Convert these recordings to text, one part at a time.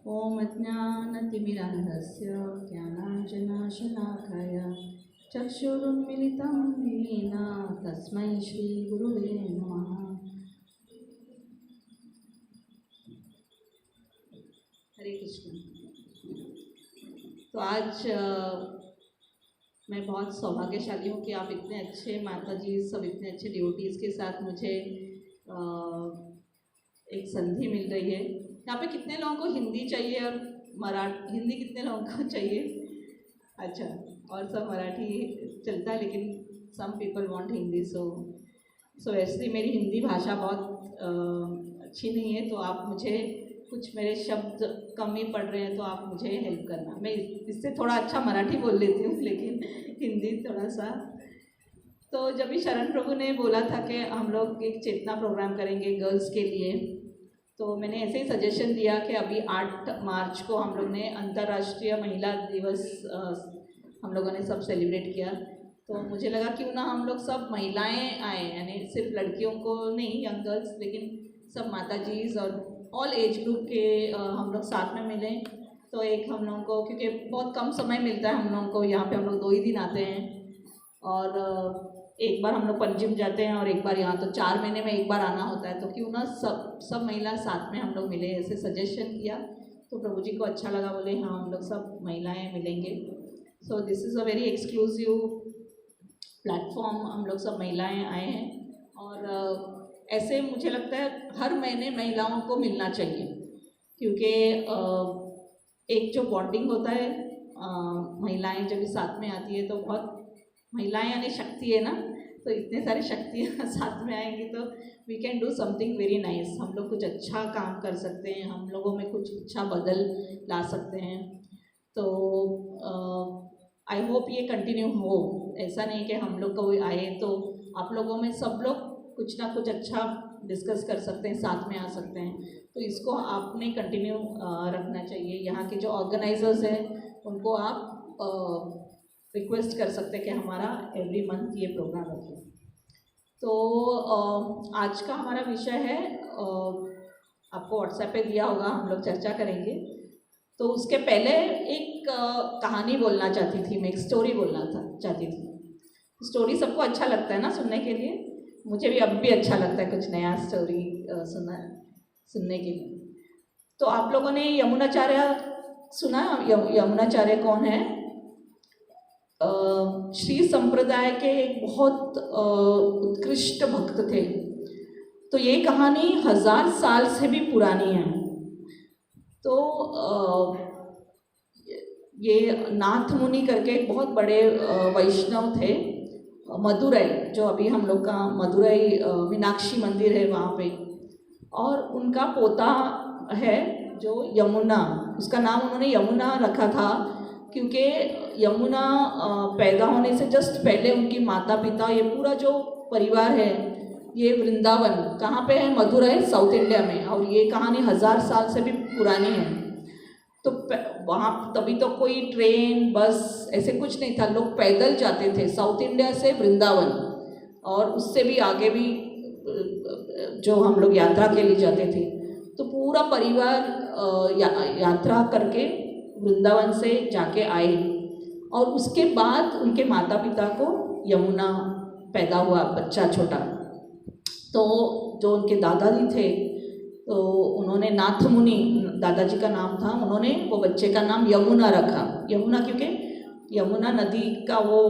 ॐ ज्ञानतिमिरान्धस्य ज्ञानाञ्जनशलाकया चक्षुरुन्मिलितं येन तस्मै श्रीगुरुवे नमः। हरे कृष्ण। तो आज मैं बहुत सौभाग्यशाली हूँ कि आप इतने अच्छे माता जी सब इतने अच्छे डिवोटीज़ के साथ मुझे एक संधि मिल रही है। यहाँ पे कितने लोगों को हिंदी चाहिए और हिंदी कितने लोगों को चाहिए? अच्छा, और सब मराठी चलता है, लेकिन सम पीपल वांट हिंदी। सो ऐसे मेरी हिंदी भाषा बहुत अच्छी नहीं है, तो आप मुझे कुछ मेरे शब्द कम ही पढ़ रहे हैं तो आप मुझे हेल्प करना। मैं इससे थोड़ा अच्छा मराठी बोल लेती हूँ, लेकिन हिंदी थोड़ा सा। तो जब भी शरण प्रभु ने बोला था कि हम लोग एक चेतना प्रोग्राम करेंगे गर्ल्स के लिए, तो मैंने ऐसे ही सजेशन दिया कि अभी 8 मार्च को हम लोग ने अंतर्राष्ट्रीय महिला दिवस हम लोगों ने सब सेलिब्रेट किया। तो मुझे लगा क्यों ना हम लोग सब महिलाएं आए, यानी सिर्फ लड़कियों को नहीं, यंग गर्ल्स, लेकिन सब माता जीज और ऑल एज ग्रुप के हम लोग साथ में मिलें। तो एक हम लोगों को, क्योंकि बहुत कम समय मिलता है हम लोगों को, यहाँ पे हम लोग 2 ही दिन आते हैं और एक बार हम लोग पंजिम जाते हैं और एक बार यहाँ, तो 4 महीने में एक बार आना होता है। तो क्यों ना सब महिला साथ में हम लोग मिले, ऐसे सजेशन किया। तो प्रभु जी को अच्छा लगा, बोले हाँ हम लोग सब महिलाएं मिलेंगे। So this is a very exclusive platform, हम लोग सब महिलाएं आए हैं और ऐसे मुझे लगता है हर महीने महिलाओं को मिलना चाहिए, क्योंकि एक जो बॉन्डिंग होता है महिलाएं जब साथ में आती है तो बहुत, महिलाएं यानी शक्ति है ना, तो इतने सारे शक्तियाँ साथ में आएंगी तो we can do something very nice. हम लोग कुछ अच्छा काम कर सकते हैं, हम लोगों में कुछ अच्छा बदल ला सकते हैं। तो आई होप ये कंटिन्यू हो। ऐसा नहीं कि हम लोग कोई आए तो आप लोगों में सब लोग कुछ ना कुछ अच्छा डिस्कस कर सकते हैं, साथ में आ सकते हैं। तो इसको आपने कंटिन्यू रखना चाहिए। यहाँ के जो ऑर्गेनाइजर्स हैं उनको आप रिक्वेस्ट कर सकते हैं कि हमारा एवरी मंथ ये प्रोग्राम रखें। तो आज का हमारा विषय है, आपको व्हाट्सएप पे दिया होगा, हम लोग चर्चा करेंगे। तो उसके पहले एक कहानी बोलना चाहती थी मैं, एक स्टोरी बोलना चाहती थी। स्टोरी सबको अच्छा लगता है ना सुनने के लिए, मुझे भी अब भी अच्छा लगता है कुछ नया स्टोरी सुनने के लिए। तो आप लोगों ने यमुनाचार्य सुना? यमुनाचार्य कौन है? श्री संप्रदाय के एक बहुत उत्कृष्ट भक्त थे। तो ये कहानी 1000 साल से भी पुरानी है। तो ये नाथ मुनि करके एक बहुत बड़े वैष्णव थे, मदुरई, जो अभी हम लोग का मदुरई मीनाक्षी मंदिर है वहाँ पे, और उनका पोता है जो यमुना, उसका नाम उन्होंने यमुना रखा था क्योंकि यमुना पैदा होने से जस्ट पहले उनकी माता पिता, ये पूरा जो परिवार है, ये वृंदावन कहाँ पे है? मदुरई, साउथ इंडिया में। और ये कहानी 1000 साल से भी पुरानी है। तो वहाँ तभी तो कोई ट्रेन बस ऐसे कुछ नहीं था, लोग पैदल जाते थे साउथ इंडिया से वृंदावन, और उससे भी आगे भी जो हम लोग यात्रा के लिए जाते थे। तो पूरा परिवार यात्रा करके वृंदावन से जाके आए, और उसके बाद उनके माता पिता को यमुना पैदा हुआ, बच्चा छोटा। तो जो उनके दादाजी थे, तो उन्होंने नाथ मुनि, दादाजी का नाम था, उन्होंने वो बच्चे का नाम यमुना रखा। यमुना क्योंकि यमुना नदी का वो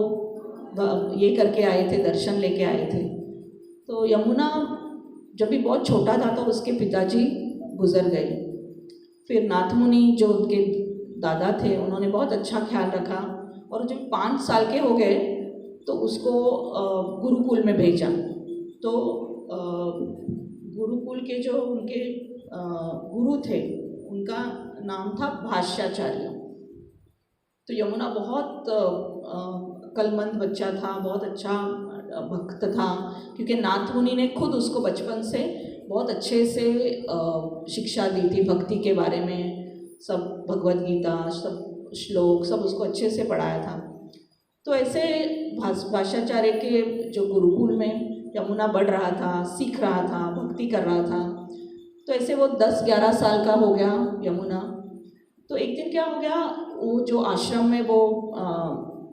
ये करके आए थे, दर्शन लेके आए थे। तो यमुना जब भी बहुत छोटा था तो उसके पिताजी गुजर गए। फिर नाथ मुनि जो उनके दादा थे, उन्होंने बहुत अच्छा ख्याल रखा, और जब 5 साल के हो गए तो उसको गुरुकुल में भेजा। तो गुरुकुल के जो उनके गुरु थे, उनका नाम था भाष्याचार्य। तो यमुना बहुत कलमंद बच्चा था, बहुत अच्छा भक्त था, क्योंकि नाथ मुनि ने खुद उसको बचपन से बहुत अच्छे से शिक्षा दी थी भक्ति के बारे में, सब भगवद गीता, सब श्लोक, सब उसको अच्छे से पढ़ाया था। तो ऐसे भाष्याचार्य के जो गुरुकुल में यमुना बढ़ रहा था, सीख रहा था, भक्ति कर रहा था। तो ऐसे वो 10-11 साल का हो गया यमुना, एक दिन क्या हो गया, वो जो आश्रम में वो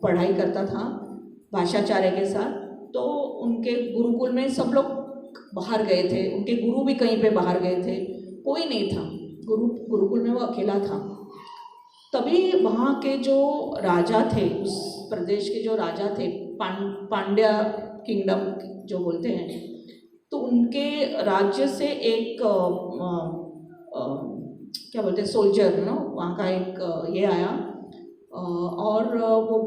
पढ़ाई करता था भाषाचार्य के साथ, तो उनके गुरुकुल में सब लोग बाहर गए थे, उनके गुरु भी कहीं पे बाहर गए थे, कोई नहीं था, गुरुकुल में वो अकेला था। तभी वहाँ के जो राजा थे, उस प्रदेश के जो राजा थे, पांड्या किंगडम जो बोलते हैं, तो उनके राज्य से एक क्या बोलते हैं सोल्जर ना, वहाँ का एक ये आया और वो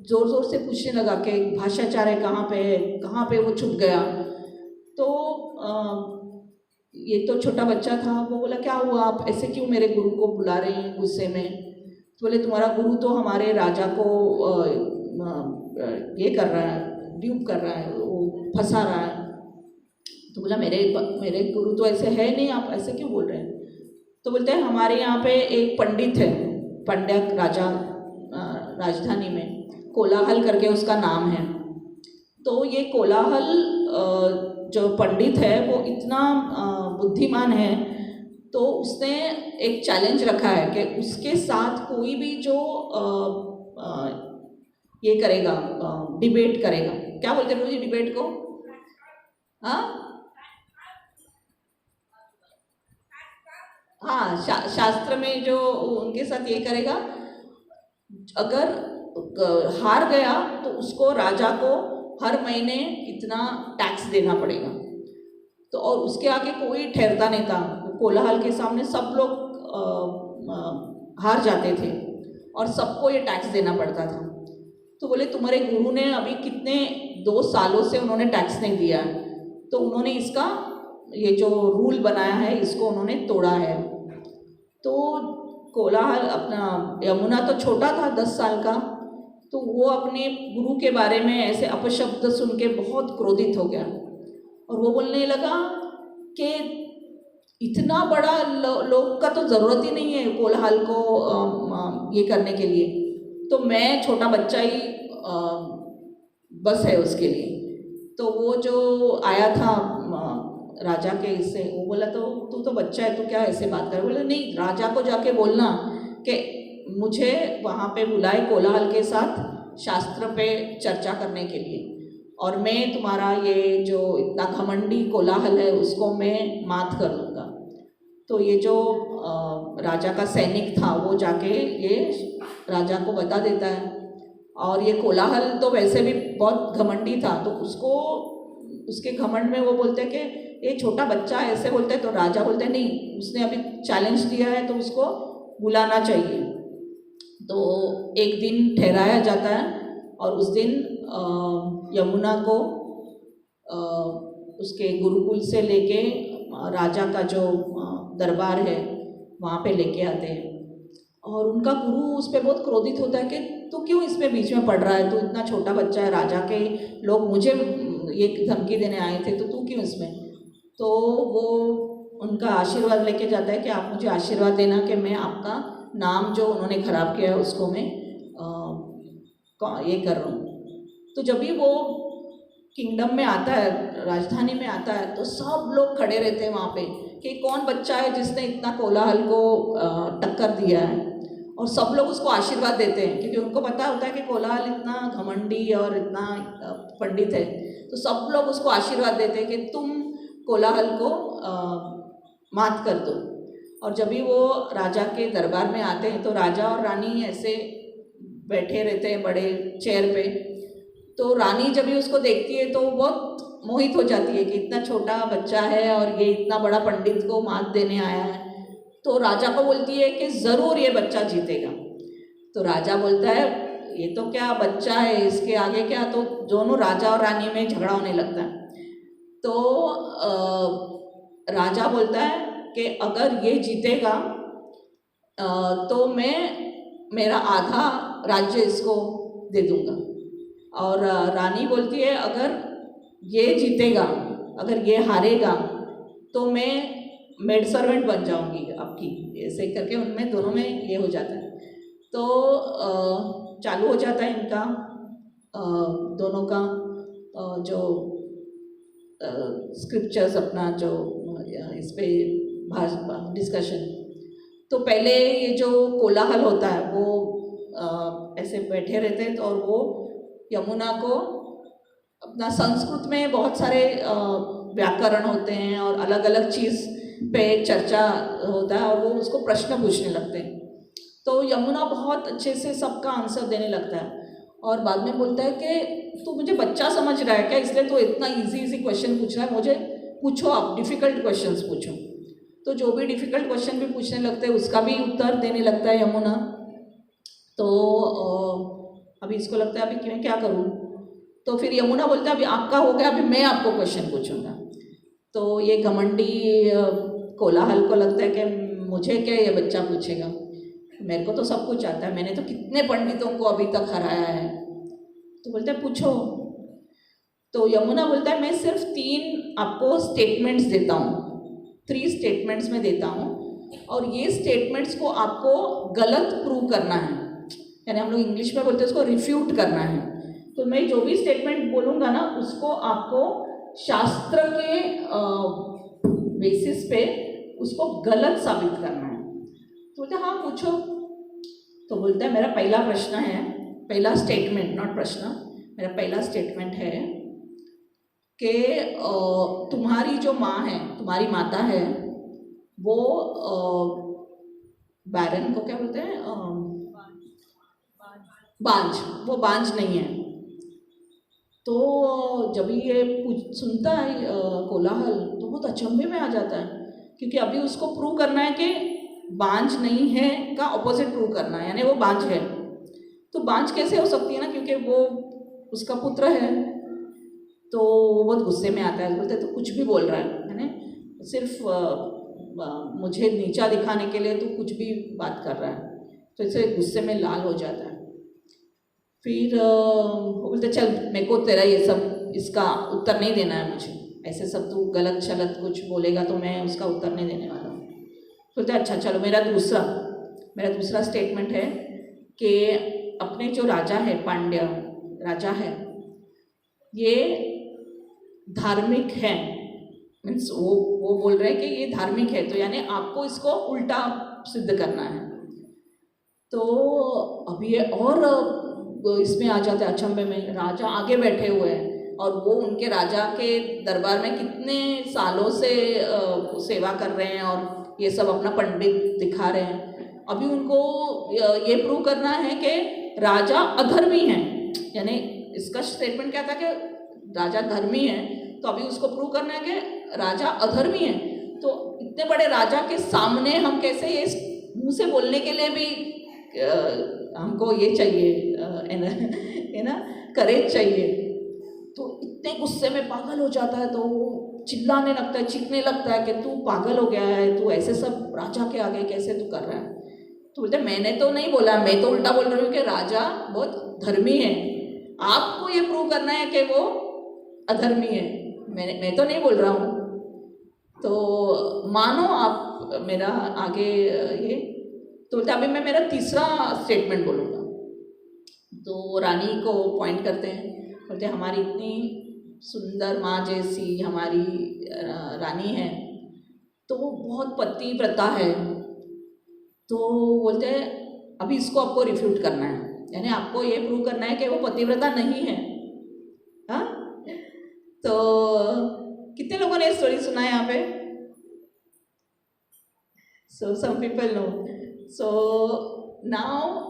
ज़ोर ज़ोर से पूछने लगा कि भाषाचार्य कहाँ पे है, कहाँ पे वो छुप गया। तो ये तो छोटा बच्चा था, वो बोला क्या हुआ, आप ऐसे क्यों मेरे गुरु को बुला रहे हैं गुस्से में। तो बोले तुम्हारा गुरु तो हमारे राजा को ये कर रहा है, ड्यूप कर रहा है, वो फंसा रहा है। तो बोला मेरे गुरु तो ऐसे है नहीं, आप ऐसे क्यों बोल रहे हैं। तो बोलते हैं हमारे यहाँ पे एक पंडित है, पांड्या राजा राजधानी में, कोलाहल करके उसका नाम है। तो ये कोलाहल जो पंडित है वो इतना बुद्धिमान है, तो उसने एक चैलेंज रखा है कि उसके साथ कोई भी जो ये करेगा, डिबेट करेगा, क्या बोलते हैं मुझे डिबेट को, हाँ शास्त्र में जो उनके साथ ये करेगा, अगर हार गया तो उसको राजा को हर महीने इतना टैक्स देना पड़ेगा। तो और उसके आगे कोई ठहरता नहीं था, कोलाहल के सामने सब लोग हार जाते थे और सबको ये टैक्स देना पड़ता था। तो बोले तुम्हारे गुरु ने अभी कितने 2 सालों से उन्होंने टैक्स नहीं दिया है, तो उन्होंने इसका ये जो रूल बनाया है इसको उन्होंने तोड़ा है। तो कोलाहल अपना यमुना तो छोटा था 10 साल का, तो वो अपने गुरु के बारे में ऐसे अपशब्द सुन के बहुत क्रोधित हो गया और वो बोलने लगा कि इतना बड़ा लोग का तो ज़रूरत ही नहीं है कोलाहल को ये करने के लिए, तो मैं छोटा बच्चा ही बस है उसके लिए। तो वो जो आया था राजा के इससे, वो बोला तो तू तो बच्चा है, तू क्या ऐसे बात कर। बोले नहीं, राजा को जाके बोलना कि मुझे वहाँ पे बुलाए कोलाहल के साथ शास्त्र पे चर्चा करने के लिए, और मैं तुम्हारा ये जो इतना घमंडी कोलाहल है उसको मैं मात कर दूँगा। तो ये जो राजा का सैनिक था वो जाके ये राजा को बता देता है, और ये कोलाहल तो वैसे भी बहुत घमंडी था, तो उसको उसके घमंड में वो बोलते हैं कि ये छोटा बच्चा ऐसे बोलते हैं। तो राजा बोलते हैं नहीं, उसने अभी चैलेंज दिया है तो उसको बुलाना चाहिए। तो एक दिन ठहराया जाता है और उस दिन यमुना को उसके गुरुकुल से लेके राजा का जो दरबार है वहाँ पे लेके आते हैं, और उनका गुरु उस पर बहुत क्रोधित होता है कि तू क्यों इसमें बीच में पड़ रहा है, तू इतना छोटा बच्चा है, राजा के लोग मुझे ये धमकी देने आए थे, तो तू क्यों इसमें। तो वो उनका आशीर्वाद लेके जाता है कि आप मुझे आशीर्वाद देना कि मैं आपका नाम जो उन्होंने ख़राब किया है उसको मैं ये कर रहा हूँ। तो जब भी वो किंगडम में आता है, राजधानी में आता है, तो सब लोग खड़े रहते हैं वहाँ पे कि कौन बच्चा है जिसने इतना कोलाहल को टक्कर दिया है, और सब लोग उसको आशीर्वाद देते हैं क्योंकि उनको पता होता है कि कोलाहल इतना घमंडी और इतना पंडित है। तो सब लोग उसको आशीर्वाद देते हैं कि तुम कोलाहल को मात कर दो। और जब भी वो राजा के दरबार में आते हैं तो राजा और रानी ऐसे बैठे रहते हैं बड़े चेयर पे। तो रानी जब भी उसको देखती है तो वो बहुत मोहित हो जाती है कि इतना छोटा बच्चा है और ये इतना बड़ा पंडित को मात देने आया है। तो राजा को बोलती है कि ज़रूर ये बच्चा जीतेगा। तो राजा बोलता है ये तो क्या बच्चा है, इसके आगे क्या। तो दोनों राजा और रानी में झगड़ा होने लगता है। तो राजा बोलता है कि अगर ये जीतेगा तो मैं मेरा आधा राज्य इसको दे दूँगा। और रानी बोलती है अगर ये जीतेगा, अगर ये हारेगा तो मैं मेड सर्वेंट बन जाऊंगी आपकी। ऐसे करके उनमें दोनों में ये हो जाता है। तो चालू हो जाता है इनका दोनों का जो स्क्रिप्चर्स अपना जो इस पे डिस्कशन। तो पहले ये जो कोलाहल होता है वो ऐसे बैठे रहते हैं, तो और वो यमुना को अपना संस्कृत में बहुत सारे व्याकरण होते हैं और अलग अलग चीज़ पे चर्चा होता है और वो उसको प्रश्न पूछने लगते हैं। तो यमुना बहुत अच्छे से सबका आंसर देने लगता है और बाद में बोलता है कि तू मुझे बच्चा समझ रहा है क्या, इसलिए तो इतना इजी क्वेश्चन पूछ रहा है, मुझे पूछो, आप डिफ़िकल्ट क्वेश्चंस पूछो। तो जो भी डिफ़िकल्ट क्वेश्चन भी पूछने लगते हैं उसका भी उत्तर देने लगता है यमुना। तो अभी इसको लगता है अभी मैं क्या करूँ, तो फिर यमुना बोलता है अभी आपका हो गया, अभी मैं आपको क्वेश्चन पूछूंगा। तो ये घमंडी कोलाहल को लगता है कि मुझे क्या ये बच्चा पूछेगा, मेरे को तो सब कुछ आता है, मैंने तो कितने पंडितों को अभी तक हराया है। तो बोलता है पूछो। तो यमुना बोलता है मैं सिर्फ 3 आपको स्टेटमेंट्स देता हूँ, 3 स्टेटमेंट्स में देता हूँ और ये स्टेटमेंट्स को आपको गलत प्रूव करना है, यानी हम लोग इंग्लिश में बोलते हैं उसको रिफ्यूट करना है। तो मैं जो भी स्टेटमेंट बोलूँगा ना उसको आपको शास्त्र के बेसिस पे उसको गलत साबित करना है। तो बोलते हाँ पूछो। तो बोलता है मेरा पहला प्रश्न है, पहला स्टेटमेंट, नॉट प्रश्न, मेरा पहला स्टेटमेंट है कि तुम्हारी जो माँ है, तुम्हारी माता है, वो बैरन को क्या बोलते हैं, बांझ, वो बांझ नहीं है। तो जब ये सुनता है कोलाहल तो बहुत अचंभे में आ जाता है, क्योंकि अभी उसको प्रूव करना है कि बांझ नहीं है का ऑपोजिट प्रूव करना है, यानी वो बांझ है। तो बांझ कैसे हो सकती है ना, क्योंकि वो उसका पुत्र है। तो वो बहुत गुस्से में आता है, बोलते तो कुछ भी बोल रहा है ना, सिर्फ मुझे नीचा दिखाने के लिए तो कुछ भी बात कर रहा है। तो इससे गुस्से में लाल हो जाता है। फिर वो बोलते चल मेरे को तेरा ये सब इसका उत्तर नहीं देना है, मुझे ऐसे सब तू गलत शलत कुछ बोलेगा तो मैं उसका उत्तर नहीं देने वाला हूँ। बोलते अच्छा चलो, मेरा दूसरा स्टेटमेंट है कि अपने जो राजा है, पांड्य राजा है, ये धार्मिक है, मीन्स वो बोल रहे हैं कि ये धार्मिक है, तो यानी आपको इसको उल्टा सिद्ध करना है। तो अभी ये और इसमें आ जाते हैं अचंभे में, राजा आगे बैठे हुए हैं और वो उनके राजा के दरबार में कितने सालों से सेवा कर रहे हैं और ये सब अपना पंडित दिखा रहे हैं। अभी उनको ये प्रूव करना है कि राजा अधर्मी है, यानी इसका स्टेटमेंट क्या था कि राजा धर्मी है, तो अभी उसको प्रूव करना है कि राजा अधर्मी है। तो इतने बड़े राजा के सामने हम कैसे, ये मुँह से बोलने के लिए भी हमको ये चाहिए है ना, करेज चाहिए। तो इतने गुस्से में पागल हो जाता है, तो वो चिल्लाने लगता है, चीखने लगता है कि तू पागल हो गया है, तू ऐसे सब राजा के आगे कैसे तू कर रहा है। तो बोलते मैंने तो नहीं बोला, मैं तो उल्टा बोल रही हूँ कि राजा बहुत धर्मी है, आपको ये प्रूव करना है कि वो अधर्मी है, मैं तो नहीं बोल रहा हूँ। तो मानो आप मेरा आगे ये। तो अभी मैं मेरा तीसरा स्टेटमेंट बोलूँगा। तो रानी को पॉइंट करते हैं, बोलते हमारी इतनी सुंदर माँ जैसी हमारी रानी है, तो वो बहुत पतिव्रता है। तो बोलते हैं अभी इसको आपको रिफ्यूट करना है, यानी आपको ये प्रूव करना है कि वो पतिव्रता नहीं है। हाँ, तो कितने लोगों ने स्टोरी सुना है यहाँ पे? So some people know. So now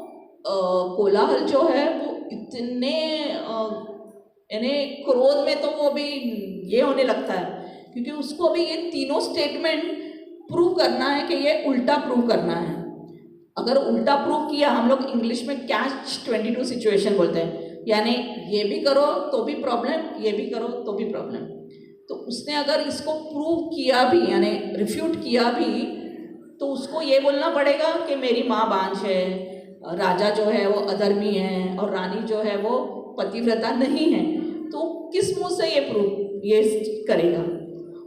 कोलाहल जो है वो इतने यानी क्रोध में, तो वो अभी ये होने लगता है, क्योंकि उसको अभी ये तीनों स्टेटमेंट प्रूव करना है कि ये उल्टा प्रूव करना है। अगर उल्टा प्रूव किया, हम लोग इंग्लिश में कैच 22 सिचुएशन बोलते हैं, यानी ये भी करो तो भी प्रॉब्लम, ये भी करो तो भी प्रॉब्लम। तो उसने अगर इसको प्रूव किया भी, यानी रिफ्यूट किया भी, तो उसको ये बोलना पड़ेगा कि मेरी माँ बांझ है, राजा जो है वो अधर्मी है और रानी जो है वो पतिव्रता नहीं है। तो किस मुंह से ये प्रूव ये करेगा?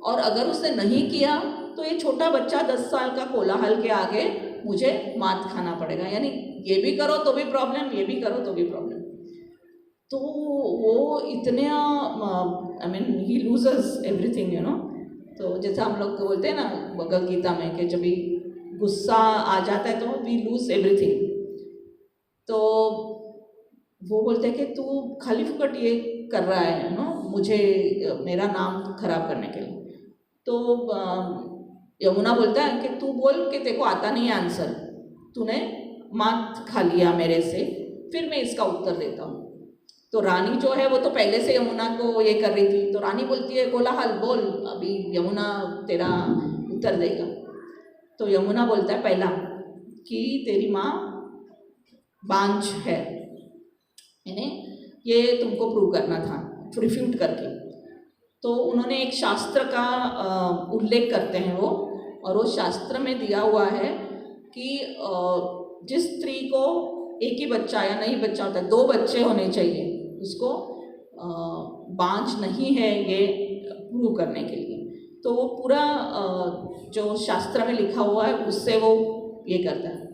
और अगर उसने नहीं किया तो ये छोटा बच्चा 10 साल का कोलाहल के आगे मुझे मात खाना पड़ेगा, यानी ये भी करो तो भी प्रॉब्लम, ये भी करो तो भी प्रॉब्लम। तो वो इतने I mean he loses everything, you know. तो जैसा हम लोग बोलते हैं ना भगवद गीता में कि जब भी गुस्सा आ जाता है तो वी लूज एवरीथिंग। तो वो बोलते हैं कि तू खाली फुकट ये कर रहा है नो, मुझे मेरा नाम खराब करने के लिए। तो यमुना बोलता है कि तू बोल कि तेरे को आता नहीं है आंसर, तूने मात खा लिया मेरे से, फिर मैं इसका उत्तर देता हूँ। तो रानी जो है वो तो पहले से यमुना को ये कर रही थी, तो रानी बोलती है कोलाहल बोल, अभी यमुना तेरा उत्तर देगा। तो यमुना बोलता है पहला कि तेरी माँ बांझ है, यानी ये तुमको प्रूव करना था रिफ्यूट करके। तो उन्होंने एक शास्त्र का उल्लेख करते हैं वो, और वो शास्त्र में दिया हुआ है कि जिस स्त्री को एक ही बच्चा या नहीं बच्चा होता है, 2 बच्चे होने चाहिए, उसको बांझ नहीं है ये प्रूव करने के लिए। तो वो पूरा जो शास्त्र में लिखा हुआ है उससे वो ये करता है।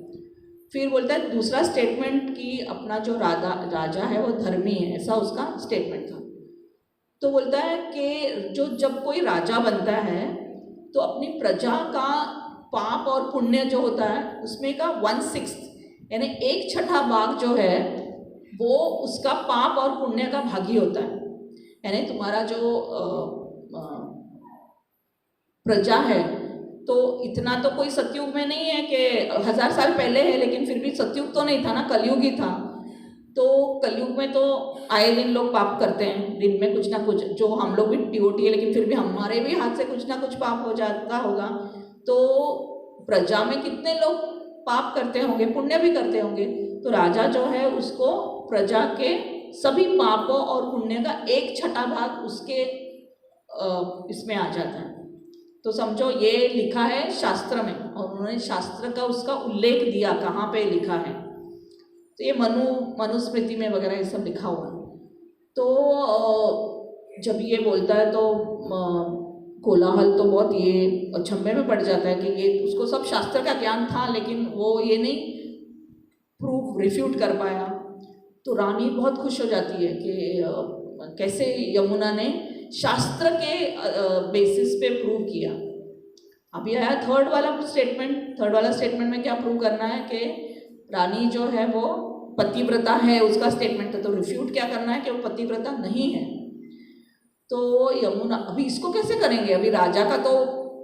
फिर बोलता है दूसरा स्टेटमेंट कि अपना जो राजा है वो धर्मी है, ऐसा उसका स्टेटमेंट था। तो बोलता है कि जब कोई राजा बनता है तो अपनी प्रजा का पाप और पुण्य जो होता है उसमें का 1/6 यानी 1/6 भाग जो है वो उसका पाप और पुण्य का भागी होता है। यानी तुम्हारा जो प्रजा है, तो इतना तो कोई सतयुग में नहीं है कि 1000 साल पहले है, लेकिन फिर भी सतयुग तो नहीं था ना, कलयुग ही था। तो कलयुग में तो आए दिन लोग पाप करते हैं, दिन में कुछ ना कुछ, जो हम लोग भी डिवोटी है लेकिन फिर भी हमारे भी हाथ से कुछ ना कुछ पाप हो जाता होगा। तो प्रजा में कितने लोग पाप करते होंगे, पुण्य भी करते होंगे। तो राजा जो है उसको प्रजा के सभी पापों और पुण्य का 1/6 भाग उसके इसमें आ जाता है। तो समझो ये लिखा है शास्त्र में, और उन्होंने शास्त्र का उसका उल्लेख दिया कहाँ पे लिखा है। तो ये मनुस्मृति में वगैरह ये सब लिखा हुआ है। तो जब ये बोलता है तो कोलाहल तो बहुत ये अचंभे में पड़ जाता है कि ये उसको सब शास्त्र का ज्ञान था लेकिन वो ये नहीं रिफ्यूट कर पाया। तो रानी बहुत खुश हो जाती है कि कैसे यमुना ने शास्त्र के बेसिस पे प्रूव किया। अभी आया थर्ड वाला स्टेटमेंट में क्या प्रूव करना है कि रानी जो है वो पतिव्रता है, उसका स्टेटमेंट है। तो रिफ्यूट क्या करना है कि वो पतिव्रता नहीं है। तो यमुना अभी इसको कैसे करेंगे, अभी राजा का तो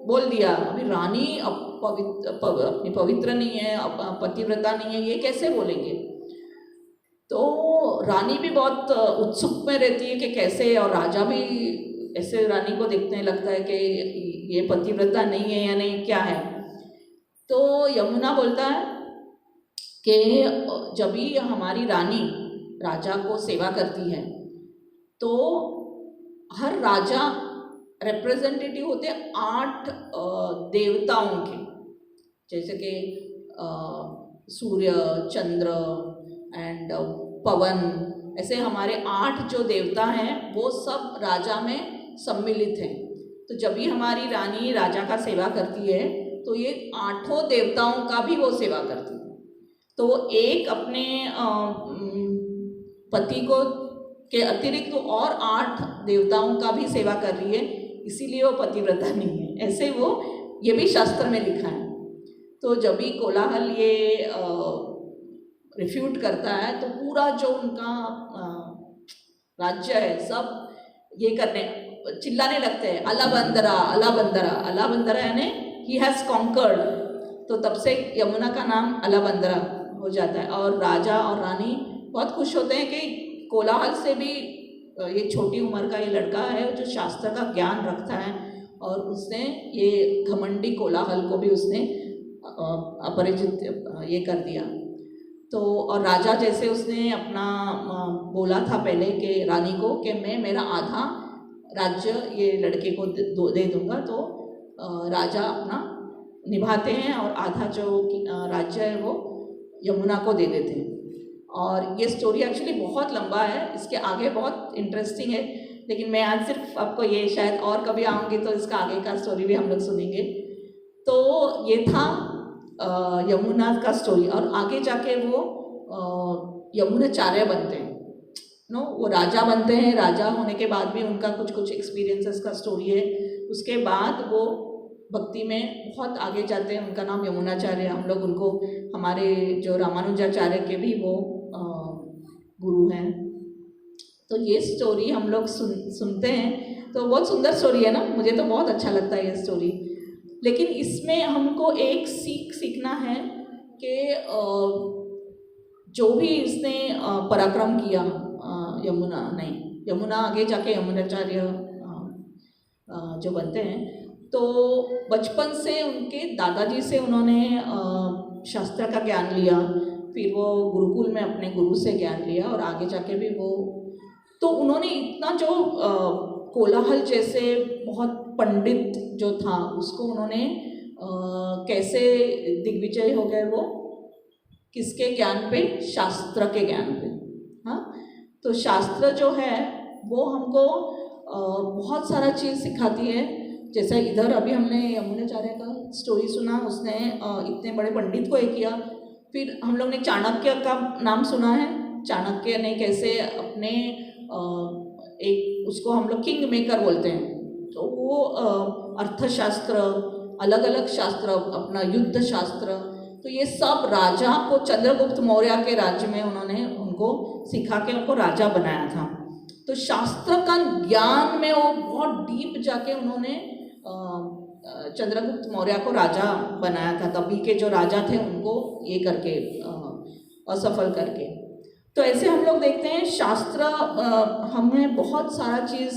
बोल दिया, अभी रानी अपनी पवित्र नहीं है, पतिव्रता नहीं है, ये कैसे बोलेंगे। तो रानी भी बहुत उत्सुक में रहती है कि कैसे, और राजा भी ऐसे रानी को देखने लगता है कि ये पतिव्रता नहीं है या नहीं क्या है। तो यमुना बोलता है कि जब भी हमारी रानी राजा को सेवा करती है तो हर राजा रिप्रेजेंटेटिव होते हैं 8 देवताओं के, जैसे कि सूर्य, चंद्र एंड पवन, ऐसे हमारे 8 जो देवता हैं वो सब राजा में सम्मिलित हैं। तो जब भी हमारी रानी राजा का सेवा करती है तो ये 8 देवताओं का भी वो सेवा करती है। तो वो एक अपने पति को के अतिरिक्त तो और 8 देवताओं का भी सेवा कर रही है, इसीलिए वो पतिव्रता नहीं है, ऐसे वो ये भी शास्त्र में लिखा है। तो जब भी कोलाहल ये रिफ्यूट करता है तो पूरा जो उनका राज्य है सब ये करने चिल्लाने लगते हैं, अलाबंदरा अलाबंदरा अलाबंदरा, यानी ही हैज़ कॉन्कर्ड। तो तब से यमुना का नाम अलाबंदरा हो जाता है। और राजा और रानी बहुत खुश होते हैं कि कोलाहल से भी ये छोटी उम्र का ये लड़का है जो शास्त्र का ज्ञान रखता है, और उसने ये घमंडी कोलाहल को भी उसने अपरिचित ये कर दिया। तो और राजा जैसे उसने अपना बोला था पहले कि रानी को कि मैं मेरा आधा राज्य ये लड़के को दे दूंगा, तो राजा अपना निभाते हैं और आधा जो राज्य है वो यमुना को दे देते हैं। और ये स्टोरी एक्चुअली बहुत लंबा है, इसके आगे बहुत इंटरेस्टिंग है, लेकिन मैं आज सिर्फ आपको ये, शायद और कभी आऊँगी तो इसका आगे का स्टोरी भी हम लोग सुनेंगे। तो ये था यमुना का स्टोरी। और आगे जाके वो यमुनाचार्य बनते हैं, वो राजा बनते हैं। राजा होने के बाद भी उनका कुछ एक्सपीरियंसेस का स्टोरी है। उसके बाद वो भक्ति में बहुत आगे जाते हैं। उनका नाम यमुनाचार्य, हम लोग उनको हमारे जो रामानुजाचार्य के भी वो गुरु हैं। तो ये स्टोरी हम लोग सुनते हैं तो बहुत सुंदर स्टोरी है ना, मुझे तो बहुत अच्छा लगता है ये स्टोरी। लेकिन इसमें हमको एक सीखना है कि जो भी इसने पराक्रम किया, यमुना आगे जाके यमुनाचार्य जो बनते हैं, तो बचपन से उनके दादाजी से उन्होंने शास्त्र का ज्ञान लिया, फिर वो गुरुकुल में अपने गुरु से ज्ञान लिया और आगे जाके भी वो, तो उन्होंने इतना जो कोलाहल जैसे बहुत पंडित जो था उसको उन्होंने कैसे दिग्विजय हो गए, वो किसके ज्ञान पे, शास्त्र के ज्ञान पे। हाँ, तो शास्त्र जो है वो हमको बहुत सारा चीज़ सिखाती है। जैसे इधर अभी हमने यमुनाचार्य का स्टोरी सुना, उसने इतने बड़े पंडित को ये किया। फिर हम लोग ने चाणक्य का नाम सुना है, चाणक्य ने कैसे अपने एक उसको हम लोग किंग मेकर बोलते हैं, तो वो अर्थशास्त्र, अलग अलग शास्त्र, अपना युद्ध शास्त्र, तो ये सब राजा को चंद्रगुप्त मौर्य के राज्य में उन्होंने उनको सिखा के उनको राजा बनाया था। तो शास्त्र का ज्ञान में वो बहुत डीप जाके उन्होंने चंद्रगुप्त मौर्य को राजा बनाया था। तभी के जो राजा थे उनको ये करके असफल करके। तो ऐसे हम लोग देखते हैं शास्त्र हमें बहुत सारा चीज़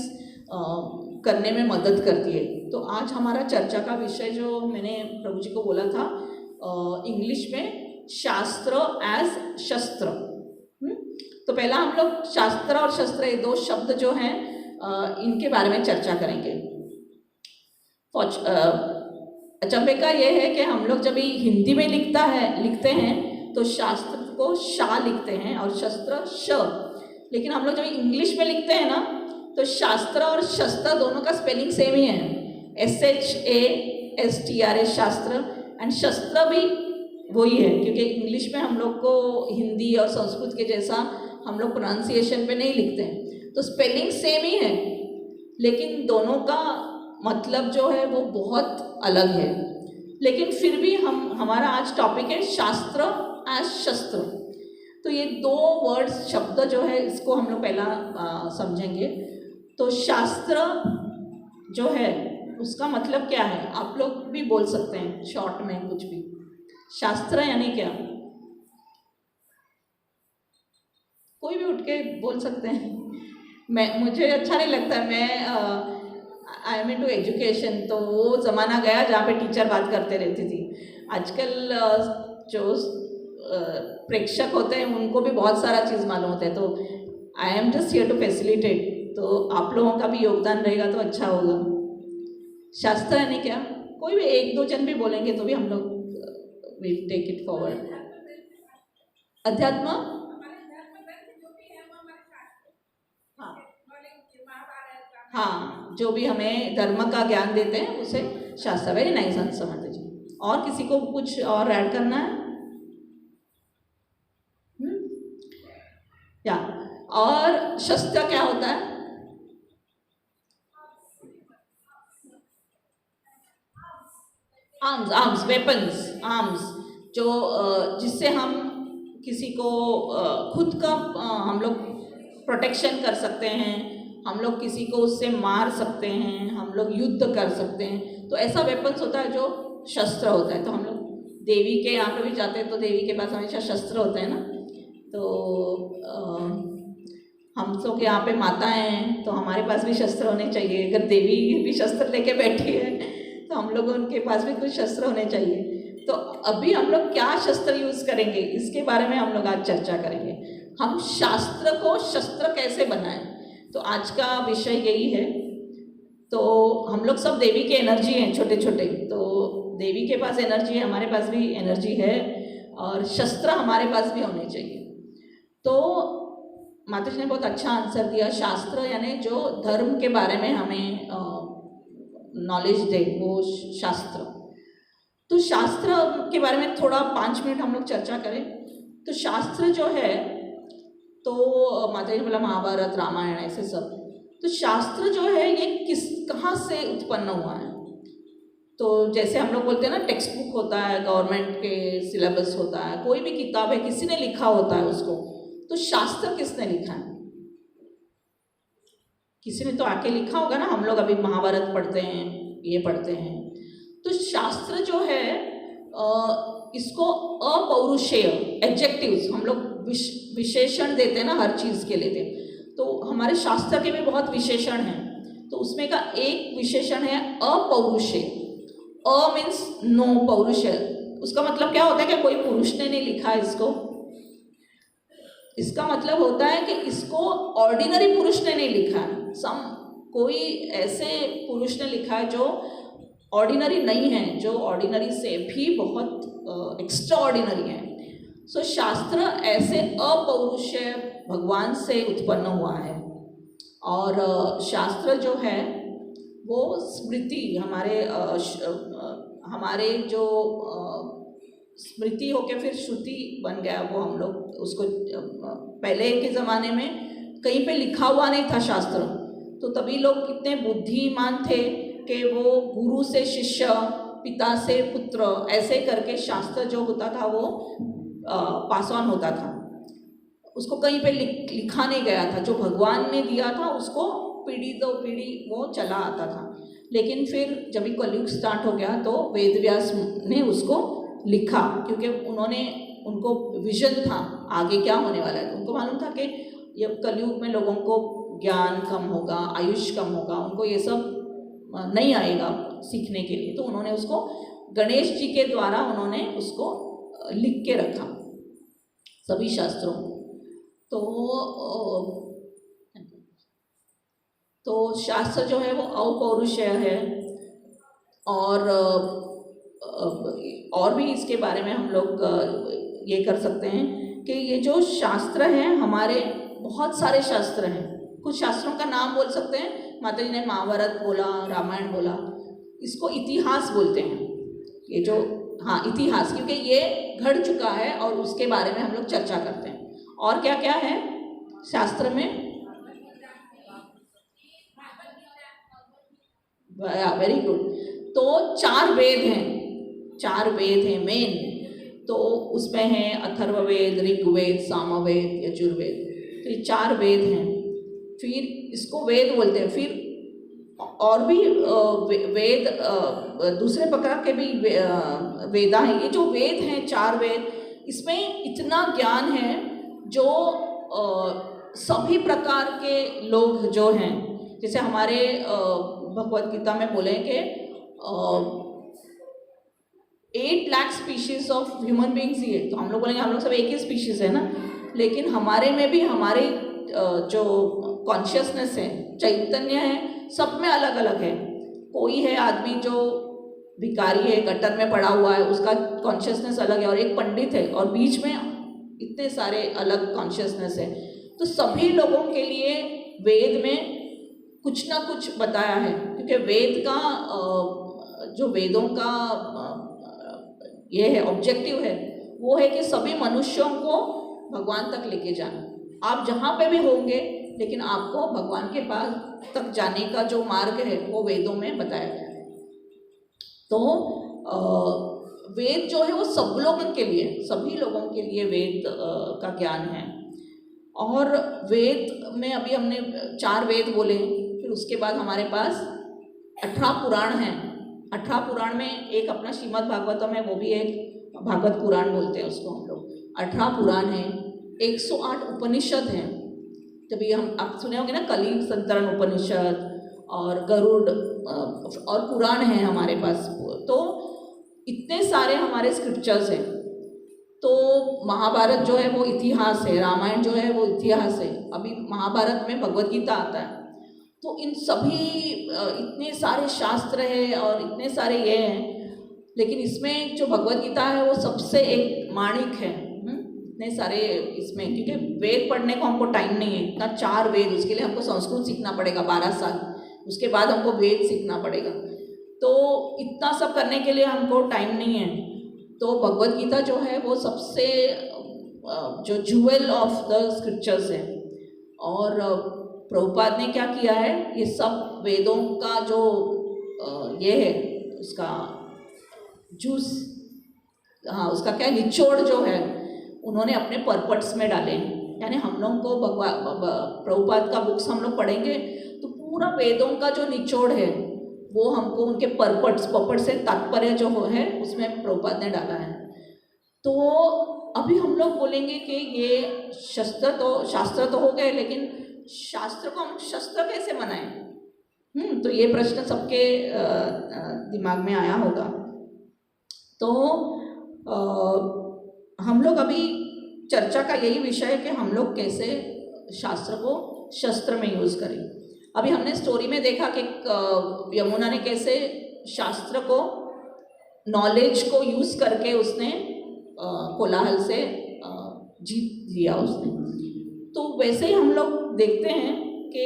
करने में मदद करती है। तो आज हमारा चर्चा का विषय जो मैंने प्रभु जी को बोला था इंग्लिश में, शास्त्र एज शस्त्र। तो पहला हम लोग शास्त्र और शस्त्र, ये दो शब्द जो हैं इनके बारे में चर्चा करेंगे। अचंभे का ये है कि हम लोग जब हिंदी में लिखते हैं तो शास्त्र को शा लिखते हैं और शस्त्र श, लेकिन हम लोग जब इंग्लिश में लिखते हैं ना तो शास्त्र और शस्त्र दोनों का स्पेलिंग सेम ही है, SHASTR शास्त्र, एंड शस्त्र भी वही है, क्योंकि इंग्लिश में हम लोग को हिंदी और संस्कृत के जैसा हम लोग प्रोनाउंसिएशन पे नहीं लिखते हैं, तो स्पेलिंग सेम ही है, लेकिन दोनों का मतलब जो है वो बहुत अलग है। लेकिन फिर भी हमारा आज टॉपिक है शास्त्र एज शस्त्र। तो ये दो वर्ड्स, शब्द जो है इसको हम लोग पहला समझेंगे। तो शास्त्र जो है उसका मतलब क्या है, आप लोग भी बोल सकते हैं शॉर्ट में कुछ भी। शास्त्र यानी क्या, कोई भी उठ के बोल सकते हैं। मुझे अच्छा नहीं लगता, मैं आई एम इनटू एजुकेशन, तो वो ज़माना गया जहाँ पे टीचर बात करते रहती थी। आजकल जो प्रेक्षक होते हैं उनको भी बहुत सारा चीज़ मालूम होता है, तो I am just here to facilitate, तो आप लोगों का भी योगदान रहेगा तो अच्छा होगा। शास्त्र यानी क्या, कोई भी एक दो जन भी बोलेंगे तो भी हम लोग विल टेक इट फॉरवर्ड। अध्यात्म, हाँ, जो भी हमें धर्म का ज्ञान देते हैं उसे शास्त्र। वेरी नाइस आंसर माता जी। और किसी को कुछ और ऐड करना है? या और शस्त्र क्या होता है? आर्म्स, वेपन्स, आर्म्स, जो जिससे हम किसी को खुद का हम लोग प्रोटेक्शन कर सकते हैं, हम लोग किसी को उससे मार सकते हैं, हम लोग युद्ध कर सकते हैं। तो ऐसा वेपन्स होता है जो शस्त्र होता है। तो हम लोग देवी के यहाँ पे भी जाते हैं तो देवी के पास हमेशा शस्त्र होते हैं ना। तो हम लोग यहाँ पे माता हैं तो हमारे पास भी शस्त्र होने चाहिए। अगर देवी भी शस्त्र लेके बैठी है तो हम लोग उनके पास भी कुछ शस्त्र होने चाहिए। तो अभी हम लोग क्या शस्त्र यूज़ करेंगे इसके बारे में हम लोग आज चर्चा करेंगे। हम शास्त्र को शस्त्र कैसे बनाएं, तो आज का विषय यही है। तो हम लोग सब देवी के एनर्जी हैं, छोटे छोटे, तो देवी के पास एनर्जी है, हमारे पास भी एनर्जी है, और शस्त्र हमारे पास भी होने चाहिए। तो माता जी ने बहुत अच्छा आंसर दिया। शास्त्र यानी जो धर्म के बारे में हमें नॉलेज दे, वो शास्त्र। तो शास्त्र के बारे में थोड़ा 5 मिनट हम लोग चर्चा करें। तो शास्त्र जो है, तो माता जी ने बोला महाभारत, रामायण, ऐसे सब। तो शास्त्र जो है ये कहाँ से उत्पन्न हुआ है? तो जैसे हम लोग बोलते हैं ना, टेक्स्ट बुक होता है, गवर्नमेंट के सिलेबस होता है, कोई भी किताब है किसी ने लिखा होता है उसको, तो शास्त्र किसने लिखा है? किसी ने तो आके लिखा होगा ना। हम लोग अभी महाभारत पढ़ते हैं, ये पढ़ते हैं, तो शास्त्र जो है इसको अपौरुषेय एडजेक्टिव्स हम लोग विशेषण देते हैं ना, हर चीज़ के लेते हैं। तो हमारे शास्त्र के भी बहुत विशेषण हैं, तो उसमें का एक विशेषण है अपौरुषेय। अ मीन्स नो, पौरुष है, उसका मतलब क्या होता है कि कोई पुरुष ने नहीं लिखा इसको। इसका मतलब होता है कि इसको ऑर्डिनरी पुरुष ने नहीं लिखा है, कोई ऐसे पुरुष ने लिखा है जो ऑर्डिनरी नहीं है, जो ऑर्डिनरी से भी बहुत एक्स्ट्रा ऑर्डिनरी है। सो शास्त्र ऐसे अपौरुषेय भगवान से उत्पन्न हुआ है। और शास्त्र जो है वो स्मृति, हमारे जो स्मृति होके फिर श्रुति बन गया। वो हम लोग उसको पहले के ज़माने में कहीं पे लिखा हुआ नहीं था शास्त्र, तो तभी लोग कितने बुद्धिमान थे कि वो गुरु से शिष्य, पिता से पुत्र, ऐसे करके शास्त्र जो होता था वो पास ऑन होता था। उसको कहीं पे लिखा नहीं गया था, जो भगवान ने दिया था उसको पीढ़ी दो पीढ़ी वो चला आता था। लेकिन फिर जब कलयुग स्टार्ट हो गया तो वेद व्यास ने उसको लिखा, क्योंकि उनको विजन था आगे क्या होने वाला है। तो उनको मालूम था कि ये कलयुग में लोगों को ज्ञान कम होगा, आयुष कम होगा, उनको ये सब नहीं आएगा सीखने के लिए। तो उन्होंने उसको गणेश जी के द्वारा उन्होंने उसको लिख के रखा सभी शास्त्रों। तो शास्त्र जो है वो अपौरुषेय है। और भी इसके बारे में हम लोग ये कर सकते हैं कि ये जो शास्त्र हैं, हमारे बहुत सारे शास्त्र हैं। कुछ शास्त्रों का नाम बोल सकते हैं, माता जी ने महाभारत बोला, रामायण बोला, इसको इतिहास बोलते हैं। ये जो इतिहास, क्योंकि ये घट चुका है और उसके बारे में हम लोग चर्चा करते हैं। और क्या क्या है शास्त्र में? Very good. तो 4 वेद हैं मेन। तो उसमें है अथर्ववेद, ऋग्वेद, सामवेद, यजुर्वेद। तो ये 4 वेद हैं। फिर इसको वेद बोलते हैं। फिर और भी वेद दूसरे प्रकार के भी वेदा हैं। ये जो वेद हैं 4 वेद, इसमें इतना ज्ञान है जो सभी प्रकार के लोग जो हैं, जैसे हमारे भगवत गीता में बोले कि 8 lakh species of human beings he है। तो हम लोग बोलेंगे हम लोग सब एक ही स्पीशीज है ना, लेकिन हमारे में भी हमारे जो कॉन्शियसनेस है, चैतन्य है, सब में अलग अलग है। कोई है आदमी जो भिखारी है, गटर में पड़ा हुआ है, उसका कॉन्शियसनेस अलग है, और एक पंडित है, और बीच में इतने सारे अलग कॉन्शियसनेस है। तो सभी लोगों के लिए वेद में कुछ ना कुछ बताया है, क्योंकि वेद का जो वेदों का ये है ऑब्जेक्टिव है, वो है कि सभी मनुष्यों को भगवान तक लेके जाना। आप जहाँ पे भी होंगे, लेकिन आपको भगवान के पास तक जाने का जो मार्ग है वो वेदों में बताया गया है। तो वेद जो है वो सब लोगों के लिए, सभी लोगों के लिए वेद का ज्ञान है। और वेद में अभी हमने 4 वेद बोले, फिर उसके बाद हमारे पास 18 पुराण हैं। 18 पुराण में एक अपना श्रीमद् भागवतम है, वो भी एक भागवत पुराण बोलते हैं उसको हम लोग। 18 पुराण हैं, 108 उपनिषद हैं। तभी आप सुने होंगे ना, कलिंग संतरण उपनिषद और गरुड़ और पुराण हैं हमारे पास। तो इतने सारे हमारे स्क्रिप्चर्स हैं। तो महाभारत जो है वो इतिहास है, रामायण जो है वो इतिहास है, अभी महाभारत में भगवत गीता आता है। तो इन सभी इतने सारे शास्त्र है और इतने सारे ये हैं, लेकिन इसमें जो भगवत गीता है वो सबसे एक माणिक है। इतने सारे इसमें, क्योंकि वेद पढ़ने को हमको टाइम नहीं है इतना, 4 वेद, उसके लिए हमको संस्कृत सीखना पड़ेगा 12 साल, उसके बाद हमको वेद सीखना पड़ेगा। तो इतना सब करने के लिए हमको टाइम नहीं है। तो भगवत गीता जो है वो सबसे जो ज्वेल ऑफ द स्क्रिप्चर्स है। और प्रभुपाद ने क्या किया है, ये सब वेदों का जो ये है उसका जूस, हाँ उसका क्या निचोड़ जो है उन्होंने अपने पर्पट्स में डाले। यानी हम लोग को प्रभुपाद का बुक्स हम लोग पढ़ेंगे तो पूरा वेदों का जो निचोड़ है वो हमको उनके पर्पट से तात्पर्य जो है उसमें प्रभुपाद ने डाला है। तो अभी हम लोग बोलेंगे कि ये शास्त्र तो हो गए, लेकिन शास्त्र को हम शस्त्र कैसे बनाएं? तो ये प्रश्न सबके दिमाग में आया होगा। तो हम लोग अभी चर्चा का यही विषय है कि हम लोग कैसे शास्त्र को शस्त्र में यूज़ करें। अभी हमने स्टोरी में देखा कि यमुना ने कैसे शास्त्र को, नॉलेज को यूज़ करके उसने कोलाहल से जीत लिया उसने। तो वैसे ही हम लोग देखते हैं कि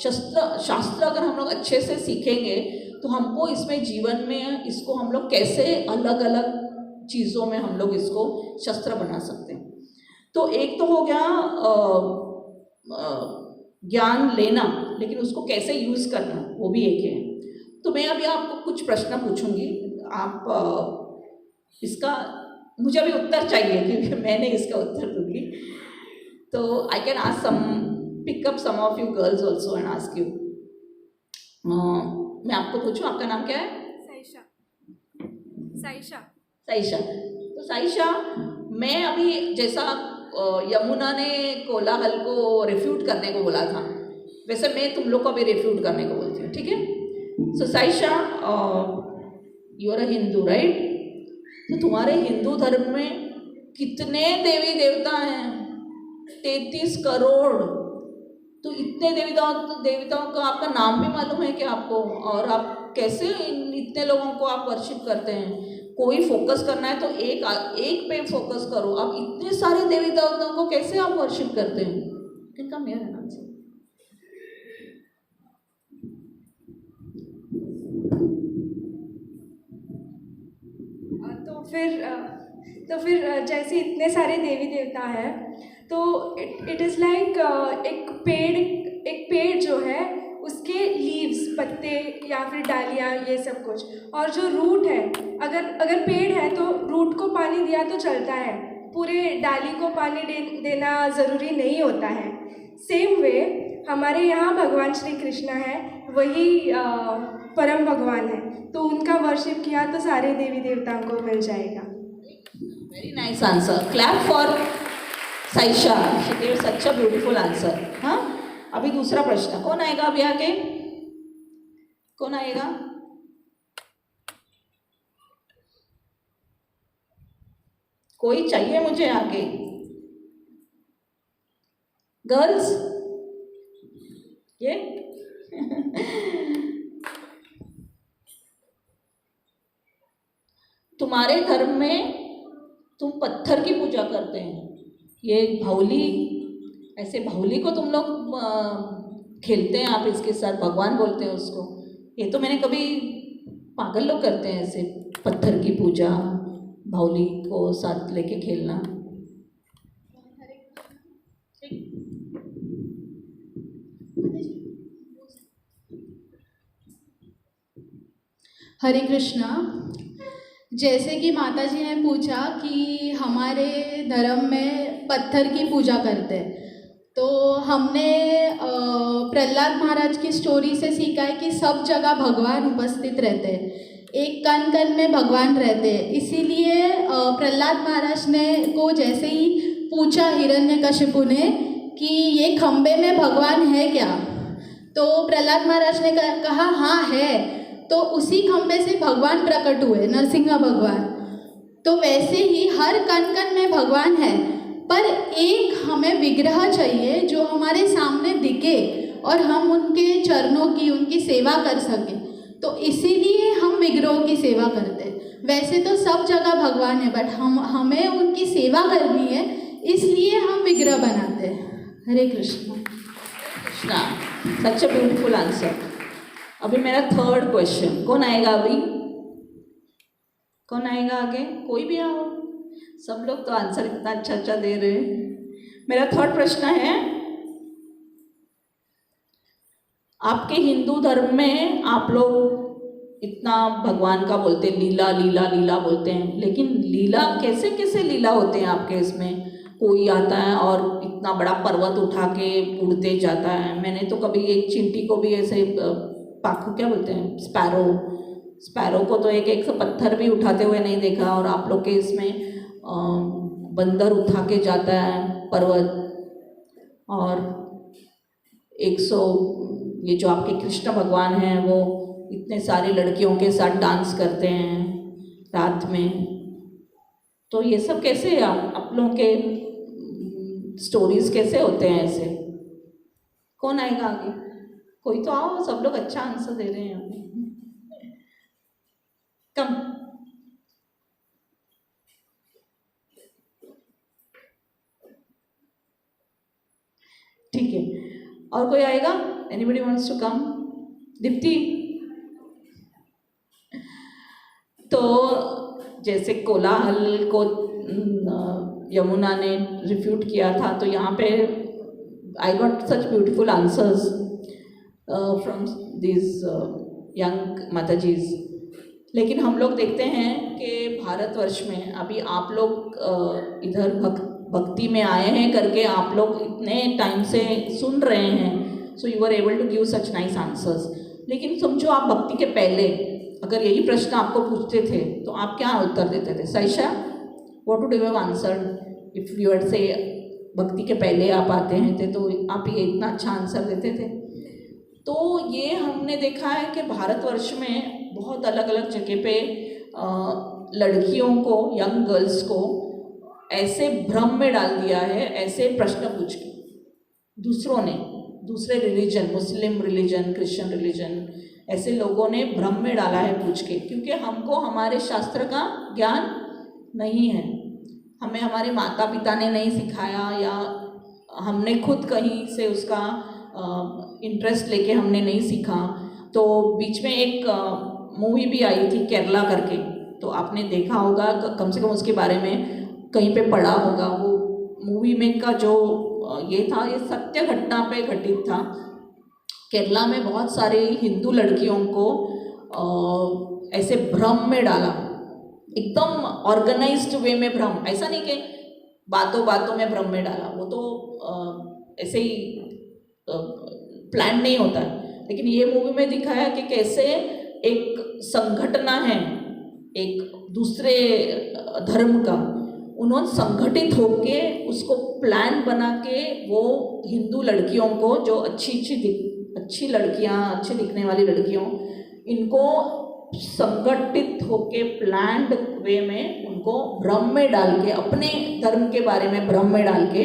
शास्त्र अगर हम लोग अच्छे से सीखेंगे तो हमको इसमें जीवन में इसको हम लोग कैसे अलग अलग चीज़ों में हम लोग इसको शस्त्र बना सकते हैं। तो एक तो हो गया ज्ञान लेना, लेकिन उसको कैसे यूज़ करना वो भी एक है। तो मैं अभी आपको कुछ प्रश्न पूछूंगी, आप इसका मुझे अभी उत्तर चाहिए क्योंकि मैं नहीं इसका उत्तर दूंगी। तो I can ask pick up some of you girls also and ask you. मैं आपको पूछूं, आपका नाम क्या है? साइशा। साइशा। साइशा। तो साइशा, मैं अभी जैसा यमुना ने कोलाहल को रिफ्यूट करने को बोला था, वैसे मैं तुम लोग को अभी रिफ्यूट करने को बोलती हूँ, ठीक है? So Saisha, you are a Hindu right? तो तुम्हारे हिंदू धर्म में कितने देवी देवता हैं? 33 करोड़। तो इतने देवताओं का आपका नाम भी मालूम है क्या आपको? और आप कैसे इतने लोगों को आप वर्शिप करते हैं? कोई फोकस करना है तो एक पे फोकस करो। आप इतने सारे देवी देवताओं को कैसे आप वर्शिप करते हैं? किनका मेरा है नाम से? तो फिर जैसे इतने सारे देवी देवता हैं तो इट इज़ लाइक एक पेड़ जो है उसके लीव्स, पत्ते या फिर डालियाँ, ये सब कुछ, और जो रूट है, अगर पेड़ है तो रूट को पानी दिया तो चलता है, पूरे डाली को पानी देना ज़रूरी नहीं होता है। सेम वे हमारे यहाँ भगवान श्री कृष्णा है, वही परम भगवान है, तो उनका वर्शिप किया तो सारे देवी देवताओं को मिल जाएगा। Very nice answer, clap for Saisha, she give such a beautiful answer. हाँ, अभी दूसरा प्रश्न कौन आएगा? अभी आगे कौन आएगा? कोई चाहिए मुझे आगे? गर्ल्स ये तुम्हारे धर्म में तुम पत्थर की पूजा करते हैं, ये भावली, ऐसे भावली को तुम लोग खेलते हैं आप इसके साथ, भगवान बोलते हैं उसको। ये तो मैंने कभी, पागल लोग करते हैं ऐसे पत्थर की पूजा, भावली को साथ लेके खेलना। हरे कृष्णा। जैसे कि माता जी ने पूछा कि हमारे धर्म में पत्थर की पूजा करते हैं, तो हमने प्रहलाद महाराज की स्टोरी से सीखा है कि सब जगह भगवान उपस्थित रहते हैं, एक कण कण में भगवान रहते हैं। इसीलिए प्रहलाद महाराज ने को जैसे ही पूछा हिरण्यकशिपु ने कि ये खंबे में भगवान है क्या, तो प्रहलाद महाराज ने कहा हाँ है। तो उसी खंबे से भगवान प्रकट हुए, नरसिंह भगवान। तो वैसे ही हर कण कण में भगवान है, पर एक हमें विग्रह चाहिए जो हमारे सामने दिखे और हम उनके चरणों की, उनकी सेवा कर सकें। तो इसीलिए हम विग्रहों की सेवा करते हैं। वैसे तो सब जगह भगवान है, बट हमें उनकी सेवा करनी है, इसलिए हम विग्रह बनाते हैं। हरे कृष्णा। कृष्णा, सच अ ब्यूटीफुल आंसर। अभी मेरा थर्ड क्वेश्चन, कौन आएगा अभी? कौन आएगा आगे? कोई भी आओ, सब लोग तो आंसर इतना अच्छा अच्छा दे रहे हैं। मेरा थर्ड प्रश्न है, आपके हिंदू धर्म में आप लोग इतना भगवान का बोलते हैं, लीला लीला लीला बोलते हैं, लेकिन लीला कैसे कैसे लीला होते हैं आपके इसमें। कोई आता है और इतना बड़ा पर्वत उठा के उड़ते जाता है। मैंने तो कभी एक चींटी को भी ऐसे पाखू क्या बोलते हैं, स्पैरो को तो एक एक से पत्थर भी उठाते हुए नहीं देखा, और आप लोग के इसमें बंदर उठा के जाता है पर्वत। और 100 ये जो आपके कृष्ण भगवान हैं वो इतने सारी लड़कियों के साथ डांस करते हैं रात में। तो ये सब कैसे आप लोगों के स्टोरीज कैसे होते हैं ऐसे? कौन आएगा आगे? कोई तो आओ, सब लोग अच्छा आंसर दे रहे हैं। कम ठीक है, और कोई आएगा? Anybody wants to come? Deepti. तो जैसे कोलाहल को यमुना ने रिफ्यूट किया था, तो यहाँ पे I got such beautiful answers from this young माताजीज। लेकिन हम लोग देखते हैं कि भारतवर्ष में अभी आप लोग इधर भक्ति में आए हैं करके आप लोग इतने टाइम से सुन रहे हैं, so you are able to give such nice answers. लेकिन समझो आप भक्ति के पहले अगर यही प्रश्न आपको पूछते थे तो आप क्या उत्तर देते थे? Saisha, what would you have answered if you had से भक्ति के पहले आप आते हैं थे तो आप ये इतना अच्छा आंसर देते थे? तो ये हमने देखा है कि भारतवर्ष में बहुत अलग अलग जगह पे लड़कियों को, यंग गर्ल्स को ऐसे भ्रम में डाल दिया है, ऐसे प्रश्न पूछ के दूसरों ने, दूसरे रिलीजन, मुस्लिम रिलीजन, क्रिश्चियन रिलीजन, ऐसे लोगों ने भ्रम में डाला है पूछ के, क्योंकि हमको हमारे शास्त्र का ज्ञान नहीं है, हमें हमारे माता पिता ने नहीं सिखाया, या हमने खुद कहीं से उसका इंटरेस्ट लेके हमने नहीं सीखा। तो बीच में एक मूवी भी आई थी केरला करके, तो आपने देखा होगा, कम से कम उसके बारे में कहीं पे पढ़ा होगा। वो मूवी में का जो ये था, ये सत्य घटना पे घटित था। केरला में बहुत सारे हिंदू लड़कियों को ऐसे भ्रम में डाला, एकदम ऑर्गेनाइज्ड वे में भ्रम, ऐसा नहीं कि बातों बातों में भ्रम में डाला, वो तो ऐसे ही प्लान नहीं होता है। लेकिन ये मूवी में दिखाया कि कैसे एक संगठन है एक दूसरे धर्म का, उन्होंने संगठित होके उसको प्लान बना के वो हिंदू लड़कियों को, जो अच्छी लड़कियां, अच्छे दिखने वाली लड़कियों, इनको संगठित होके प्लान्ड वे में उनको भ्रम में डाल के, अपने धर्म के बारे में भ्रम में डाल के,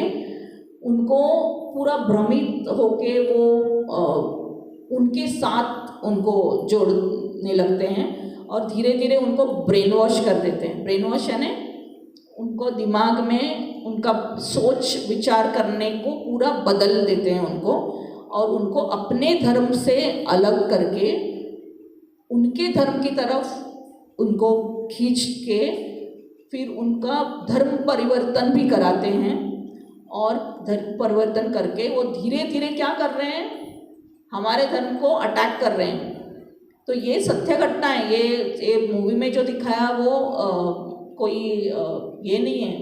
उनको पूरा भ्रमित होके वो उनके साथ उनको जोड़ने लगते हैं और धीरे धीरे उनको ब्रेन वॉश कर देते हैं। ब्रेन वॉश यानी उनको दिमाग में उनका सोच विचार करने को पूरा बदल देते हैं उनको, और उनको अपने धर्म से अलग करके उनके धर्म की तरफ उनको खींच के फिर उनका धर्म परिवर्तन भी कराते हैं। और धर्म परिवर्तन करके वो धीरे धीरे क्या कर रहे हैं, हमारे धर्म को अटैक कर रहे हैं। तो ये सत्य घटना है, ये मूवी में जो दिखाया वो कोई ये नहीं है,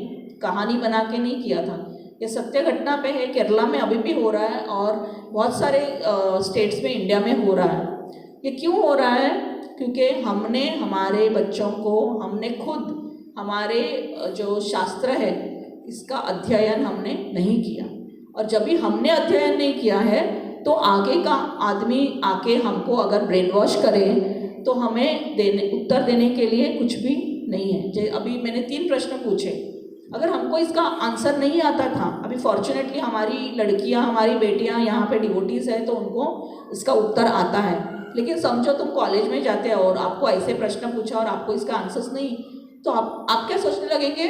कहानी बना के नहीं किया था, ये सत्य घटना पे है। केरला में अभी भी हो रहा है और बहुत सारे स्टेट्स में इंडिया में हो रहा है। ये क्यों हो रहा है? क्योंकि हमने हमारे बच्चों को, हमने खुद हमारे जो शास्त्र है इसका अध्ययन हमने नहीं किया, और जब भी हमने अध्ययन नहीं किया है तो आगे का आदमी आके हमको अगर ब्रेन वॉश करे तो हमें उत्तर देने के लिए कुछ भी नहीं है। अभी मैंने 3 प्रश्न पूछे, अगर हमको इसका आंसर नहीं आता था, अभी फॉर्चुनेटली हमारी लड़कियां, हमारी बेटियां यहाँ पे डिवोटीज है तो उनको इसका उत्तर आता है। लेकिन समझो तुम कॉलेज में जाते हो और आपको ऐसे प्रश्न पूछा और आपको इसका आंसर्स नहीं, तो आप क्या सोचने लगेंगे?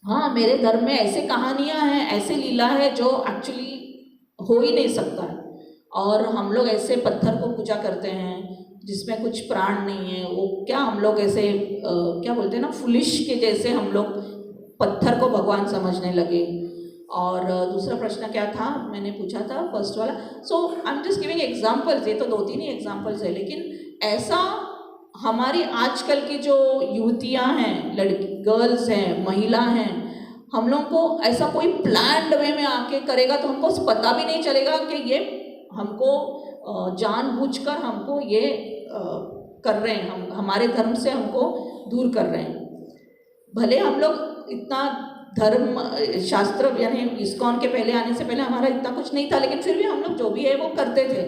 हाँ, मेरे धर्म में ऐसे कहानियाँ हैं, ऐसे लीला है जो एक्चुअली हो ही नहीं सकता है, और हम लोग ऐसे पत्थर को पूजा करते हैं जिसमें कुछ प्राण नहीं है। वो क्या हम लोग ऐसे क्या बोलते हैं ना, फुलिश के जैसे हम लोग पत्थर को भगवान समझने लगे। और दूसरा प्रश्न क्या था मैंने पूछा था, फर्स्ट वाला। So I am just giving examples, ये तो 2-3 ही एग्जाम्पल्स है, लेकिन ऐसा हमारी आजकल की जो युवतियां हैं, लड़की गर्ल्स हैं, महिला हैं, हम लोग को ऐसा कोई प्लान्ड वे में आके करेगा तो हमको पता भी नहीं चलेगा कि ये हमको जानबूझकर हमको ये कर रहे हैं, हम हमारे धर्म से हमको दूर कर रहे हैं। भले हम लोग इतना धर्म शास्त्र यानी इस्कॉन के पहले आने से पहले हमारा इतना कुछ नहीं था, लेकिन फिर भी हम लोग जो भी है वो करते थे।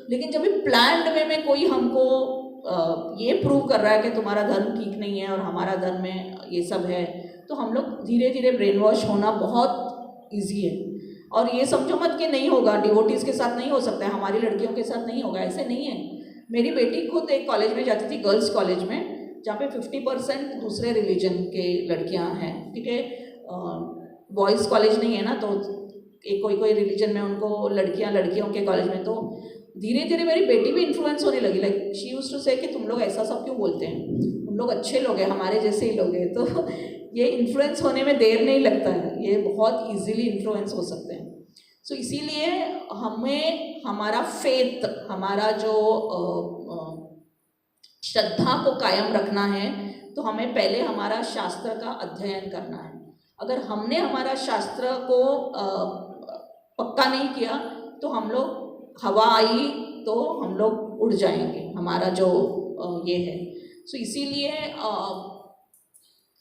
लेकिन जब भी प्लान्ड वे में कोई हमको ये प्रूव कर रहा है कि तुम्हारा धर्म ठीक नहीं है और हमारा धर्म में ये सब है, तो हम लोग धीरे धीरे ब्रेन वॉश होना बहुत ईजी है। और ये समझो मत कि नहीं होगा, डिवोटीज़ के साथ नहीं हो सकता है, हमारी लड़कियों के साथ नहीं होगा, ऐसे नहीं है। मेरी बेटी खुद एक कॉलेज में जाती थी, गर्ल्स कॉलेज में, जहाँ पे 50% दूसरे रिलीजन के लड़कियाँ हैं, क्योंकि बॉयज़ कॉलेज नहीं है ना, तो एक कोई रिलीजन में उनको लड़कियों के कॉलेज में। तो धीरे धीरे मेरी बेटी भी इन्फ्लुएंस होने लगी, लाइक शी यूज्ड टू से कि तुम लोग ऐसा सब क्यों बोलते हैं, तुम लोग अच्छे लोग हैं, हमारे जैसे ही लोग हैं। तो ये इन्फ्लुएंस होने में देर नहीं लगता है, ये बहुत इजीली इन्फ्लुएंस हो सकते हैं। सो इसीलिए हमें हमारा फेथ, हमारा जो श्रद्धा को कायम रखना है, तो हमें पहले हमारा शास्त्र का अध्ययन करना है। अगर हमने हमारा शास्त्र को पक्का नहीं किया तो हम लोग हवा आई तो हम लोग उड़ जाएंगे, हमारा जो ये है। सो इसीलिए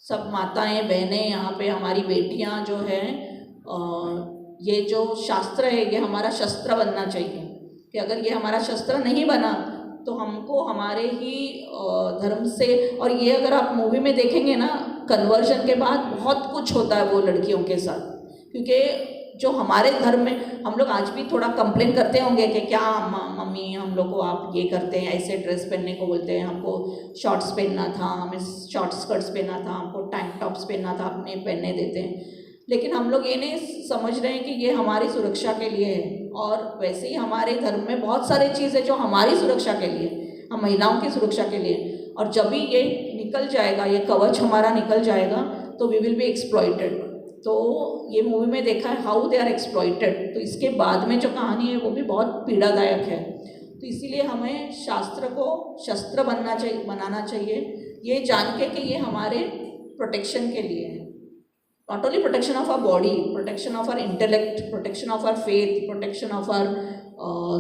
सब माताएं बहनें यहाँ पे हमारी बेटियाँ जो हैं, ये जो शास्त्र है ये हमारा शस्त्र बनना चाहिए, कि अगर ये हमारा शस्त्र नहीं बना तो हमको हमारे ही धर्म से, और ये अगर आप मूवी में देखेंगे ना, कन्वर्जन के बाद बहुत कुछ होता है वो लड़कियों के साथ, क्योंकि जो हमारे धर्म में हम लोग आज भी थोड़ा कंप्लेन करते होंगे कि क्या मम्मी हम लोग को आप ये करते हैं, ऐसे ड्रेस पहनने को बोलते हैं, हमको शॉर्ट्स पहनना था, हमें शॉर्ट स्कर्ट्स पहनना था, हमको टैंक टॉप्स पहनना था, अपने पहनने देते हैं। लेकिन हम लोग ये नहीं समझ रहे हैं कि ये हमारी सुरक्षा के लिए है। और वैसे ही हमारे धर्म में बहुत सारी चीज़ें जो हमारी सुरक्षा के लिए, हम महिलाओं की सुरक्षा के लिए, और जब भी ये निकल जाएगा, ये कवच हमारा निकल जाएगा, तो वी विल बी एक्सप्लॉइटेड। तो ये मूवी में देखा है हाउ दे आर एक्सप्लॉइटेड। तो इसके बाद में जो कहानी है वो भी बहुत पीड़ादायक है। तो इसीलिए हमें शास्त्र को शस्त्र बनाना चाहिए, ये जान के कि ये हमारे प्रोटेक्शन के लिए है। Not only protection of our body, protection of our intellect, protection of our faith, protection of our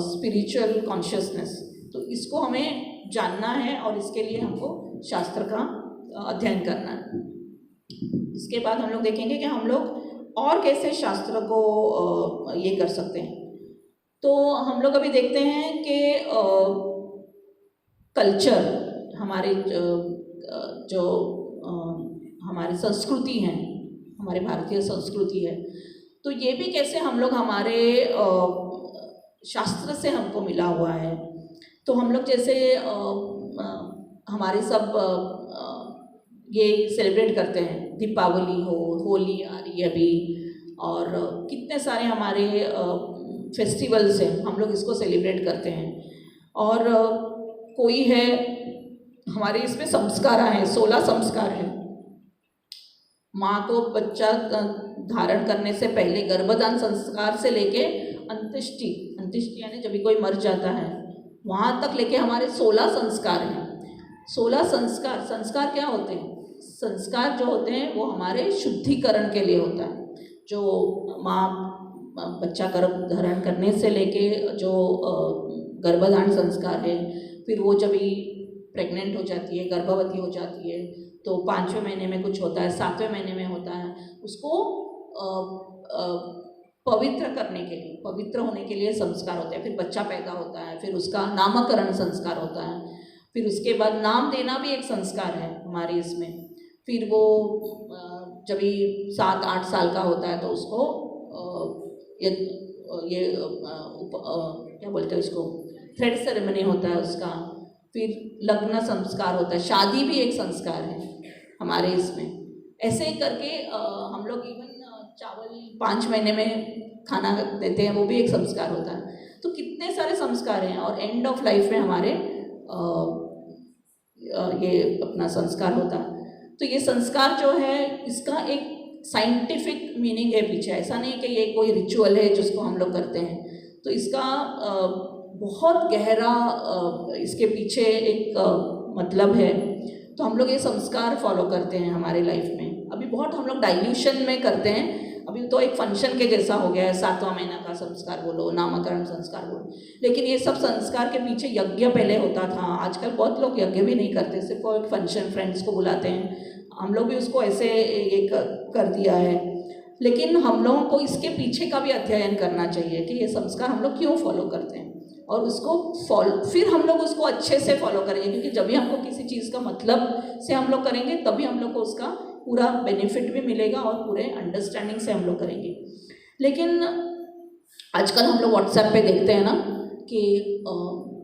spiritual consciousness. तो इसको हमें जानना है और इसके लिए हमको शास्त्र का अध्ययन करना है। इसके बाद हम लोग देखेंगे कि हम लोग और कैसे शास्त्र को ये कर सकते हैं। तो हम लोग अभी देखते हैं कि कल्चर, हमारे जो हमारी संस्कृति हैं, हमारे भारतीय संस्कृति है, तो ये भी कैसे हम लोग हमारे शास्त्र से हमको मिला हुआ है। तो हम लोग जैसे हमारे सब ये सेलिब्रेट करते हैं, दीपावली हो, होली आ रही है अभी, और कितने सारे हमारे फेस्टिवल्स हैं, हम लोग इसको सेलिब्रेट करते हैं। और कोई है हमारे इसमें संस्कार हैं, 16 संस्कार हैं। माँ को बच्चा धारण करने से पहले गर्भदान संस्कार से लेके अंत्येष्टि यानी जब भी कोई मर जाता है वहाँ तक लेके हमारे 16 संस्कार हैं। 16 संस्कार क्या होते हैं? संस्कार जो होते हैं वो हमारे शुद्धिकरण के लिए होता है। जो माँ बच्चा गर्भ धारण करने से लेके जो गर्भधारण संस्कार है, फिर वो जब ही प्रेग्नेंट हो जाती है, गर्भवती हो जाती है, तो 5वें महीने में कुछ होता है, 7वें महीने में होता है, उसको पवित्र करने के लिए, पवित्र होने के लिए संस्कार होते हैं। फिर बच्चा पैदा होता है, फिर उसका नामकरण संस्कार होता है, फिर उसके बाद नाम देना भी एक संस्कार है हमारे इसमें। फिर वो जब ही 7-8 साल का होता है तो उसको क्या बोलते हैं उसको, थ्रेड सेरेमनी होता है उसका। फिर लग्न संस्कार होता है, शादी भी एक संस्कार है हमारे इसमें। ऐसे ही करके हम लोग इवन चावल 5 महीने में खाना देते हैं, वो भी एक संस्कार होता है। तो कितने सारे संस्कार हैं, और एंड ऑफ लाइफ में हमारे ये अपना संस्कार होता है। तो ये संस्कार जो है इसका एक साइंटिफिक मीनिंग है पीछे, ऐसा नहीं कि ये कोई रिचुअल है जिसको हम लोग करते हैं। तो इसका बहुत गहरा इसके पीछे एक मतलब है। तो हम लोग ये संस्कार फॉलो करते हैं हमारे लाइफ में। अभी बहुत हम लोग डाइल्यूशन में करते हैं, अभी तो एक फंक्शन के जैसा हो गया है, 7वां महीना का संस्कार बोलो, नामकरण संस्कार बोलो, लेकिन ये सब संस्कार के पीछे यज्ञ पहले होता था। आजकल बहुत लोग यज्ञ भी नहीं करते, सिर्फ वो एक फंक्शन, फ्रेंड्स को बुलाते हैं, हम लोग भी उसको ऐसे एक कर दिया है। लेकिन हम लोगों को इसके पीछे का भी अध्ययन करना चाहिए कि ये संस्कार हम लोग क्यों फॉलो करते हैं, और उसको फिर हम लोग उसको अच्छे से फॉलो करेंगे, क्योंकि जब भी हमको किसी चीज़ का मतलब से हम लोग करेंगे तभी हम लोग को उसका पूरा बेनिफिट भी मिलेगा और पूरे अंडरस्टैंडिंग से हम लोग करेंगे। लेकिन आजकल हम लोग व्हाट्सएप पे देखते हैं ना कि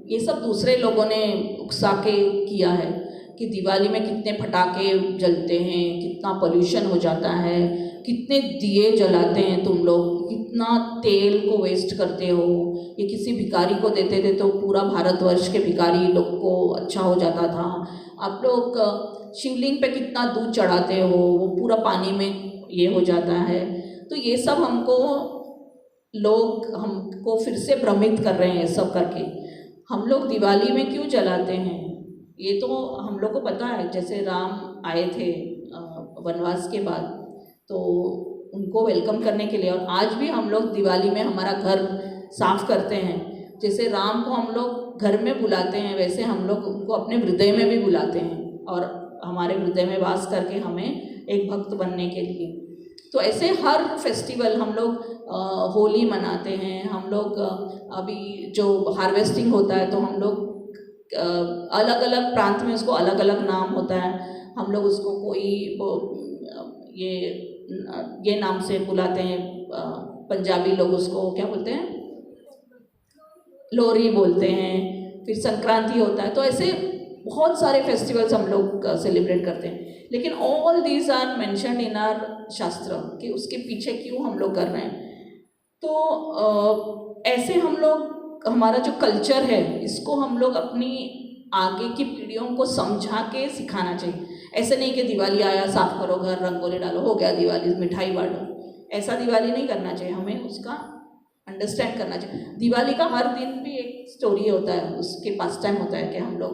ये सब दूसरे लोगों ने उकसा के किया है कि दिवाली में कितने पटाखे जलते हैं, कितना पोल्यूशन हो जाता है, कितने दिए जलाते हैं तुम लोग, कितना तेल को वेस्ट करते हो, ये किसी भिखारी को देते थे तो पूरा भारतवर्ष के भिखारी लोग को अच्छा हो जाता था, आप लोग शिवलिंग पे कितना दूध चढ़ाते हो, वो पूरा पानी में ये हो जाता है। तो ये सब हमको फिर से भ्रमित कर रहे हैं सब करके। हम लोग दिवाली में क्यों जलाते हैं ये तो हम लोग को पता है। जैसे राम आए थे वनवास के बाद, तो उनको वेलकम करने के लिए, और आज भी हम लोग दिवाली में हमारा घर साफ करते हैं। जैसे राम को हम लोग घर में बुलाते हैं, वैसे हम लोग उनको अपने हृदय में भी बुलाते हैं, और हमारे हृदय में वास करके हमें एक भक्त बनने के लिए। तो ऐसे हर फेस्टिवल हम लोग होली मनाते हैं, हम लोग अभी जो हार्वेस्टिंग होता है तो हम लोग अलग अलग प्रांत में उसको अलग अलग नाम होता है, हम लोग उसको कोई ये नाम से बुलाते हैं। पंजाबी लोग उसको क्या बोलते हैं, लोहरी बोलते हैं, फिर संक्रांति होता है। तो ऐसे बहुत सारे फेस्टिवल्स हम लोग सेलिब्रेट करते हैं। लेकिन all these are mentioned in our shastra कि उसके पीछे क्यों हम लोग कर रहे हैं। तो ऐसे हम लोग, हमारा जो कल्चर है इसको हम लोग अपनी आगे की पीढ़ियों को समझा के सिखाना चाहिए। ऐसे नहीं कि दिवाली आया साफ करो घर, रंगोली डालो, हो गया दिवाली, मिठाई बांटो, ऐसा दिवाली नहीं करना चाहिए। हमें उसका अंडरस्टैंड करना चाहिए। दिवाली का हर दिन भी एक स्टोरी होता है, उसके पास टाइम होता है कि हम लोग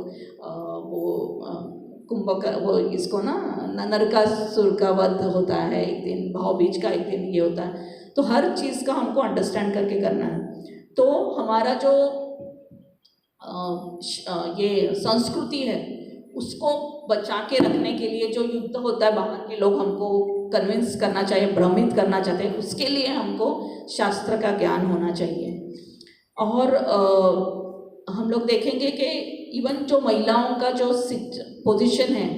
वो इसको ना नरकासुर का वध होता है एक दिन, भाव-बीज का एक दिन ये होता है। तो हर चीज़ का हमको अंडरस्टैंड करके करना है। तो हमारा जो ये संस्कृति है उसको बचा के रखने के लिए जो युद्ध होता है, बाहर के लोग हमको कन्विंस करना चाहिए, भ्रमित करना चाहते हैं, उसके लिए हमको शास्त्र का ज्ञान होना चाहिए। और हम लोग देखेंगे कि इवन जो महिलाओं का जो पोजीशन है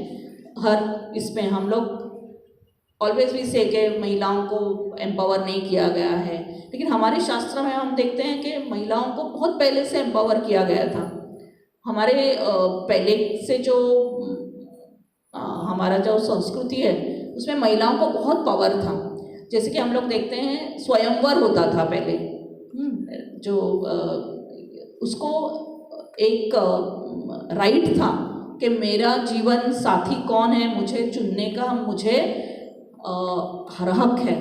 हर इसमें, हम लोग ऑलवेज भी से कि महिलाओं को एम्पावर नहीं किया गया है, लेकिन हमारे शास्त्र में हम देखते हैं कि महिलाओं को बहुत पहले से एम्पावर किया गया था। हमारे पहले से जो हमारा जो संस्कृति है उसमें महिलाओं को बहुत पावर था। जैसे कि हम लोग देखते हैं स्वयंवर होता था पहले, जो उसको एक राइट था कि मेरा जीवन साथी कौन है, मुझे चुनने का मुझे हर हक है।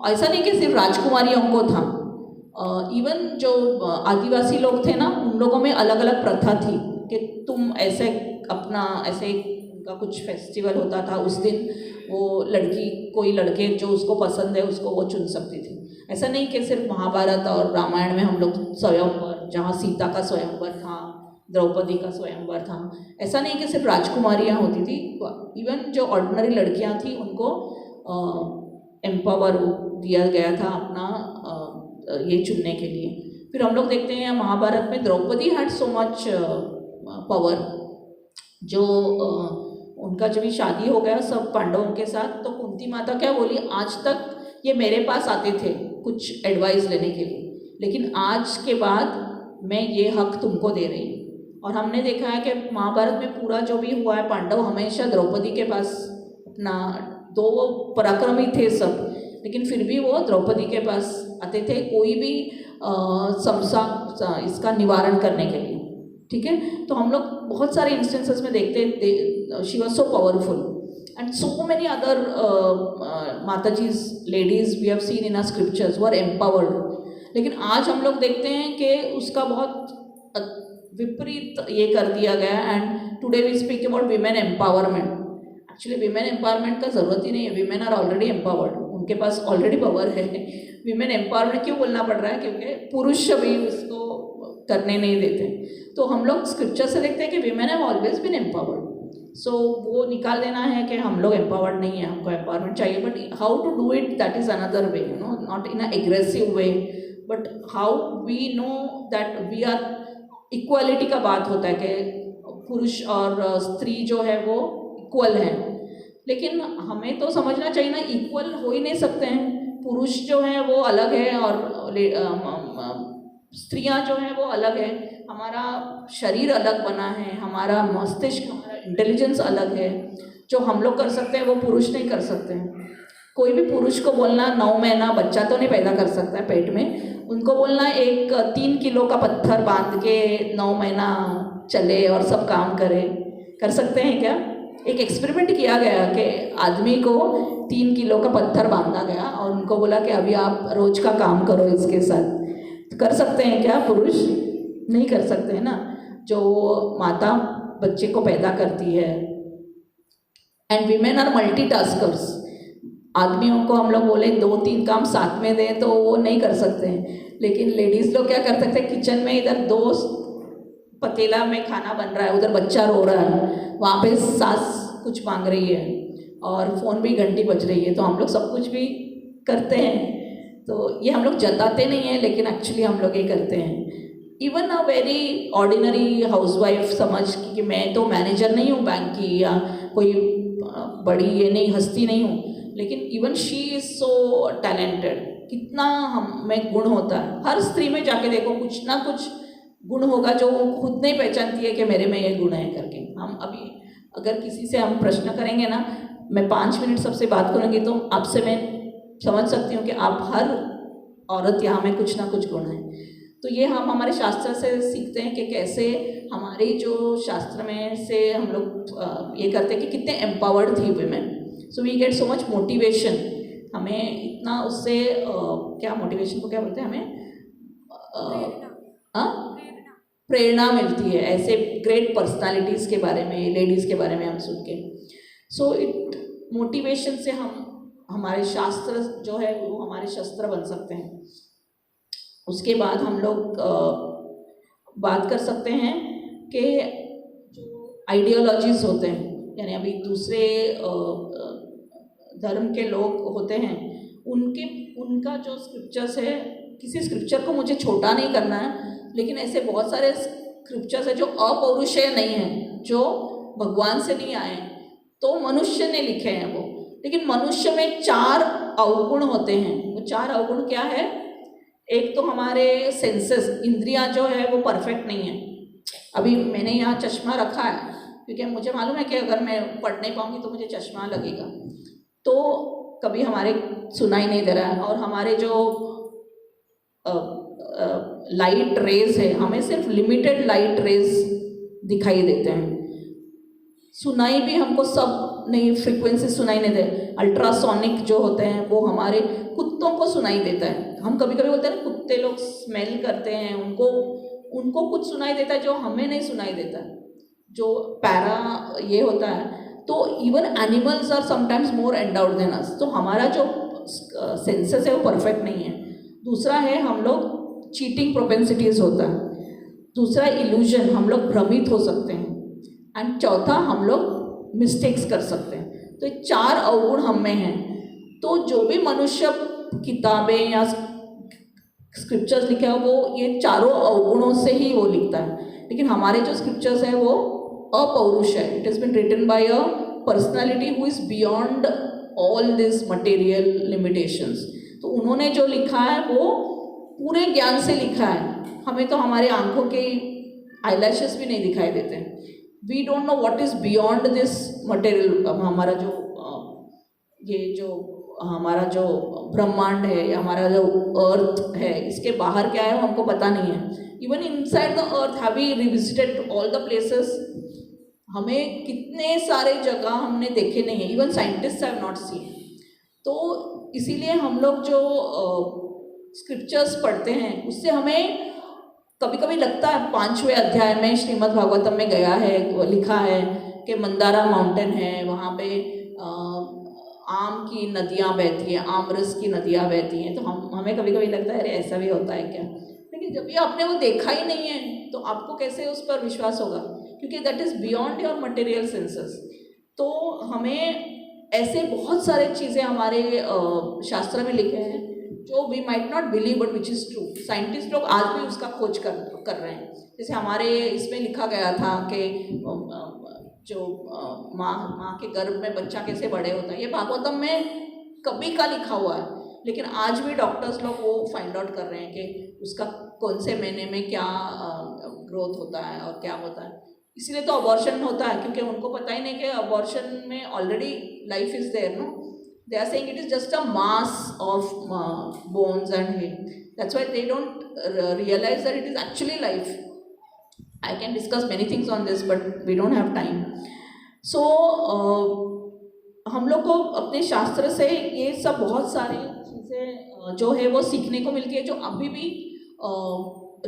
ऐसा नहीं कि सिर्फ राजकुमारियों को था, इवन जो आदिवासी लोग थे ना, उन लोगों में अलग अलग प्रथा थी कि तुम ऐसे अपना ऐसे का कुछ फेस्टिवल होता था, उस दिन वो लड़की कोई लड़के जो उसको पसंद है उसको वो चुन सकती थी। ऐसा नहीं कि सिर्फ महाभारत और रामायण में हम लोग स्वयंवर, जहाँ सीता का स्वयंवर था, द्रौपदी का स्वयंवर था, ऐसा नहीं कि सिर्फ राजकुमारियाँ होती थी, इवन जो ऑर्डिनरी लड़कियाँ थी उनको एम्पावर दिया गया था अपना ये चुनने के लिए। फिर हम लोग देखते हैं महाभारत में Draupadi had so much power, जो उनका जब शादी हो गया सब पांडवों के साथ, तो कुंती माता क्या बोली, आज तक ये मेरे पास आते थे कुछ एडवाइस लेने के लिए, लेकिन आज के बाद मैं ये हक तुमको दे रही हूँ। और हमने देखा है कि महाभारत में पूरा जो भी हुआ है, पांडव हमेशा द्रौपदी के पास अपना, दो पराक्रमी थे सब, लेकिन फिर भी वो द्रौपदी के पास आते थे कोई भी समस्या इसका निवारण करने के लिए। ठीक है, तो हम लोग बहुत सारे इंस्टेंसेस में देखते हैं she was so powerful and so many other माताजीज ladies we have seen in our scriptures were empowered. लेकिन आज हम लोग देखते हैं कि उसका बहुत विपरीत ये कर दिया गया। And today we speak about women empowerment. Actually women empowerment का ज़रूरत ही नहीं है, विमेन आर ऑलरेडी एम्पावर्ड, उनके पास ऑलरेडी पावर है। विमेन एम्पावरमेंट क्यों बोलना पड़ रहा है? क्योंकि पुरुष भी उसको करने नहीं देते। तो हम लोग स्क्रिप्चर से देखते हैं कि women have always been empowered. So वो निकाल देना है कि हम लोग एम्पावर्ड नहीं है, हमको एम्पावरमेंट चाहिए। But how to do it, that is another way, you know, not in a aggressive way, but how we know that we are equality का बात होता है कि पुरुष और स्त्री जो है वो इक्वल हैं। लेकिन हमें तो समझना चाहिए ना, इक्वल हो ही नहीं सकते हैं। पुरुष जो हैं वो अलग है और स्त्रियां जो हैं वो अलग है। हमारा शरीर अलग बना है, हमारा मस्तिष्क, हमारा इंटेलिजेंस अलग है। जो हम लोग कर सकते हैं वो पुरुष नहीं कर सकते हैं। कोई भी पुरुष को बोलना 9 महीना बच्चा तो नहीं पैदा कर सकता है पेट में, उनको बोलना एक 3 किलो का पत्थर बांध के 9 महीना चले और सब काम करे, कर सकते हैं क्या? एक एक्सपेरिमेंट किया गया कि आदमी को 3 किलो का पत्थर बांधा गया और उनको बोला कि अभी आप रोज का काम करो इसके साथ। तो कर सकते हैं क्या पुरुष? नहीं कर सकते हैं ना। जो माता बच्चे को पैदा करती है, एंड वीमेन आर मल्टीटास्कर्स। आदमियों को हम लोग बोले 2-3 काम साथ में दें तो वो नहीं कर सकते हैं, लेकिन लेडीज़ लोग क्या कर सकते हैं? किचन में इधर 2 पतीला में खाना बन रहा है, उधर बच्चा रो रहा है, वहाँ पे सास कुछ मांग रही है और फ़ोन भी घंटी बज रही है, तो हम लोग सब कुछ भी करते हैं। तो ये हम लोग जताते नहीं हैं, लेकिन एक्चुअली हम लोग ये करते हैं। Even a very ordinary housewife समझ कि मैं तो मैनेजर नहीं हूँ बैंक की या कोई बड़ी ये नहीं हस्ती नहीं हूँ, लेकिन even she is so talented. कितना हम में गुण होता है। हर स्त्री में जाके देखो कुछ ना कुछ गुण होगा जो वो खुद नहीं पहचानती है कि मेरे में ये गुण है करके। हम अभी अगर किसी से हम प्रश्न करेंगे ना, मैं 5 मिनट सबसे बात करूँगी तो आपसे मैं समझ सकती हूँ कि आप हर औरत यहाँ में कुछ ना कुछ गुण है। तो ये हम हमारे शास्त्र से सीखते हैं कि कैसे हमारी जो शास्त्र में से हम लोग ये करते हैं कि कितने एम्पावर्ड थी women. So we get so much motivation. हमें इतना उससे क्या मोटिवेशन को क्या बोलते हैं, हमें प्रेरणा मिलती है ऐसे ग्रेट पर्सनालिटीज़ के बारे में, लेडीज़ के बारे में हम सुन के। सो इट मोटिवेशन से हम हमारे शास्त्र जो है वो हमारे शस्त्र बन सकते हैं। उसके बाद हम लोग बात कर सकते हैं कि जो आइडियोलॉजीज़ होते हैं, यानी अभी दूसरे धर्म के लोग होते हैं, उनका जो स्क्रिप्चर्स है, किसी स्क्रिप्चर को मुझे छोटा नहीं करना है, लेकिन ऐसे बहुत सारे स्क्रिप्चर्स हैं जो अपौरुषेय नहीं हैं, जो भगवान से नहीं आए, तो मनुष्य ने लिखे हैं वो। लेकिन मनुष्य में 4 अवगुण होते हैं। वो 4 अवगुण क्या है? एक तो हमारे सेंसेस, इंद्रियां जो है वो परफेक्ट नहीं है। अभी मैंने यहाँ चश्मा रखा है क्योंकि मुझे मालूम है कि अगर मैं पढ़ नहीं पाऊँगी तो मुझे चश्मा लगेगा, तो कभी हमारे सुनाई नहीं दे रहा है। और हमारे जो लाइट रेज है, हमें सिर्फ लिमिटेड लाइट रेज दिखाई देते हैं। सुनाई भी हमको सब नहीं, फ्रीक्वेंसी सुनाई नहीं दे। अल्ट्रासोनिक जो होते हैं वो हमारे कुत्तों को सुनाई देता है। हम कभी कभी बोलते हैं ना, कुत्ते लोग स्मेल करते हैं, उनको कुछ सुनाई देता है जो हमें नहीं सुनाई देता है, जो पैरा ये होता है। तो even animals are sometimes more endowed than us. तो हमारा जो सेंसेस है वो परफेक्ट नहीं है। दूसरा है, हम लोग चीटिंग प्रोपेंसिटीज होता है। दूसरा इल्यूजन, हम लोग भ्रमित हो सकते हैं। एंड चौथा, हम लोग मिस्टेक्स कर सकते हैं। तो 4 अवगुण हम में हैं। तो जो भी मनुष्य किताबें या स्क्रिप्चर्स लिखे हो, वो ये 4 अवगुणों से ही वो लिखता है। लेकिन हमारे जो स्क्रिप्चर्स हैं वो अपौरुष है। It has been written by a personality who is beyond all this material limitations. तो उन्होंने जो लिखा है वो पूरे ज्ञान से लिखा है। हमें तो हमारे आंखों के आईलैशेस भी नहीं दिखाई देते। We don't know what is beyond this material. हमारा जो ये जो हमारा जो ब्रह्मांड है या हमारा जो अर्थ है, इसके बाहर क्या है हमको पता नहीं है। Even inside the earth have we revisited all the places. हमें कितने सारे जगह हमने देखे नहीं है, even scientist have not seen. तो इसीलिए हम लोग जो स्क्रिप्चर्स पढ़ते हैं उससे हमें कभी कभी लगता है 5वें अध्याय में श्रीमद् भागवतम में गया है, लिखा है कि मंदारा माउंटेन है, वहाँ पे आम की नदियाँ बहती हैं, आमरस की नदियाँ बहती हैं। तो हमें कभी कभी लगता है अरे ऐसा भी होता है क्या, लेकिन जब भी आपने वो देखा ही नहीं है तो आपको कैसे उस पर विश्वास होगा, क्योंकि that is beyond your material senses. तो हमें ऐसे बहुत सारे चीज़ें हमारे शास्त्र में लिखे हैं जो we might not believe but which is true. Scientist लोग आज भी उसका खोज कर रहे हैं। जैसे हमारे इसमें लिखा गया था कि जो माँ के गर्भ में बच्चा कैसे बड़े होता है, ये भागवतम में कभी का लिखा हुआ है, लेकिन आज भी डॉक्टर्स लोग वो फाइंड आउट कर रहे हैं कि उसका कौन से महीने में क्या ग्रोथ होता है और क्या होता है। इसलिए तो अबॉर्शन होता है, क्योंकि उनको पता ही नहीं कि अबॉर्शन में already life is there, no, they are saying it is just a mass of bones and hair. That's why they don't realize that it is actually life. I can discuss many things on this but we don't have time. So हम लोग को अपने शास्त्र से ये सब बहुत सारी चीज़ें जो है वो सीखने को मिलती है जो अभी भी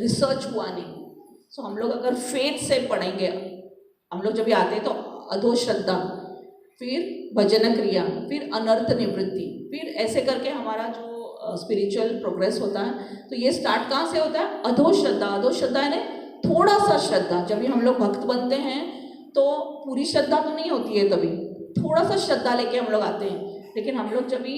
रिसर्च हुआ नहीं। सो हम लोग अगर फेथ से पढ़ेंगे, हम लोग जब भी आते हैं तो अधोश्रद्धा, फिर भजन क्रिया, फिर अनर्थ निवृत्ति, फिर ऐसे करके हमारा जो स्पिरिचुअल प्रोग्रेस होता है। तो ये स्टार्ट कहाँ से होता है? अधोश्रद्धा। अधोश्रद्धा यानी थोड़ा सा श्रद्धा। जब भी हम लोग भक्त बनते हैं तो पूरी श्रद्धा तो नहीं होती है, तभी थोड़ा सा श्रद्धा लेके हम लोग आते हैं। लेकिन हम लोग जब भी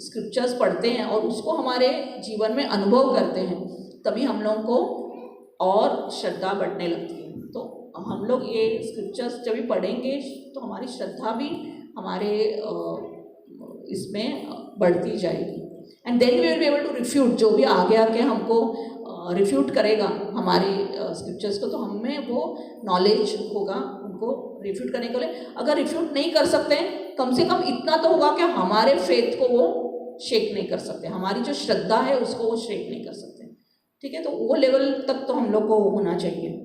स्क्रिप्चर्स पढ़ते हैं और उसको हमारे जीवन में अनुभव करते हैं, तभी हम लोगों को और श्रद्धा बढ़ने लगती है। तो हम लोग ये स्क्रिप्चर्स जब भी पढ़ेंगे तो हमारी श्रद्धा भी हमारे इसमें बढ़ती जाएगी। And then we will be able to refute, जो भी आगे आके हमको रिफ्यूट करेगा हमारी स्क्रिप्चर्स को, तो हमें वो नॉलेज होगा उनको रिफ्यूट करने के लिए। अगर रिफ्यूट नहीं कर सकते कम से कम इतना तो होगा कि हमारे फेथ को वो शेक नहीं कर सकते, हमारी जो श्रद्धा है उसको वो शेक नहीं कर सकते। ठीक है, तो वो लेवल तक तो हम लोग को होना चाहिए।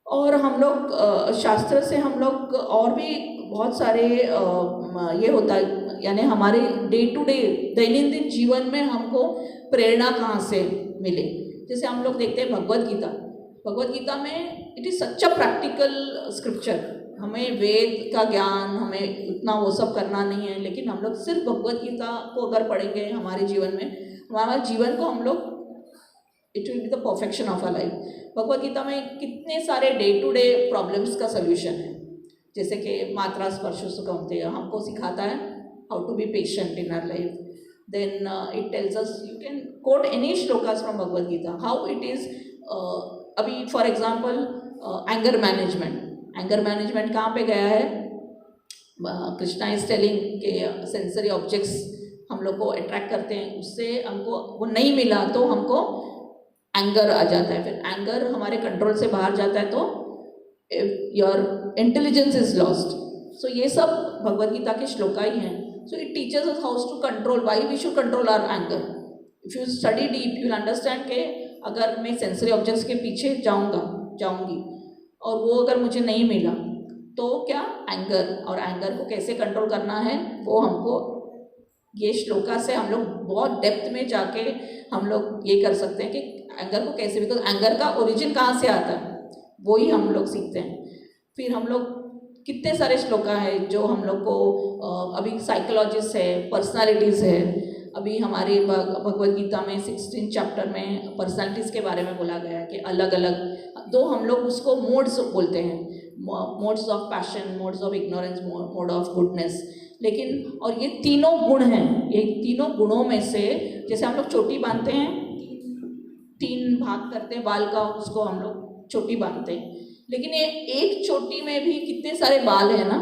और हम लोग शास्त्र से हम लोग और भी बहुत सारे ये होता है, यानी हमारे डे टू डे दैनंदिन जीवन में हमको प्रेरणा कहाँ से मिले। जैसे हम लोग देखते हैं भगवद गीता। भगवद गीता में it is such a practical scripture. हमें वेद का ज्ञान, हमें उतना वो सब करना नहीं है, लेकिन हम लोग सिर्फ भगवद गीता को अगर पढ़ेंगे हमारे जीवन में, हमारा जीवन को हम लोग it will be the perfection of a life. Bhagavad Gita में कितने सारे डे टू डे प्रॉब्लम्स का सोल्यूशन है। जैसे कि मात्रा स्पर्श सुगमते हमको सिखाता है how to be patient in our life. Then it tells us, you can quote any श्लोकास from Bhagavad Gita, how it is. अभी for example anger management. Anger management कहाँ पे गया है? कृष्णा इज टेलिंग के सेंसरी ऑब्जेक्ट्स हम लोग को अट्रैक्ट करते हैं, उससे हमको वो नहीं मिला तो हमको एंगर आ जाता है। फिर एंगर हमारे कंट्रोल से बाहर जाता है तो your intelligence is lost. So ये सब भगवद गीता के श्लोका ही हैं। So it teachers us how to control, why we should control our anger. If you study deep you will understand के अगर मैं सेंसरी ऑब्जेक्ट्स के पीछे जाऊंगी और वो अगर मुझे नहीं मिला तो क्या एंगर, और एंगर को कैसे कंट्रोल करना है वो हमको ये श्लोका से हम लोग बहुत डेप्थ में जाके हम लोग ये कर सकते हैं कि एंगर को कैसे, बिकॉज एंगर का ओरिजिन कहाँ से आता है वो ही हम लोग सीखते हैं। फिर हम लोग कितने सारे श्लोका है जो हम लोग को अभी साइकोलॉजिस्ट है, पर्सनालिटीज़ है। अभी हमारे भगवद गीता में 16 चैप्टर में पर्सनालिटीज़ के बारे में बोला गया है कि अलग अलग दो हम लोग उसको मोड्स बोलते हैं, modes of passion, modes of ignorance, mode of goodness. लेकिन और ये तीनों गुण हैं, ये तीनों गुणों में से जैसे हम लोग चोटी बांधते हैं, 3 भाग करते हैं बाल का, उसको हम लोग चोटी बांधते हैं, लेकिन ये एक चोटी में भी कितने सारे बाल हैं ना।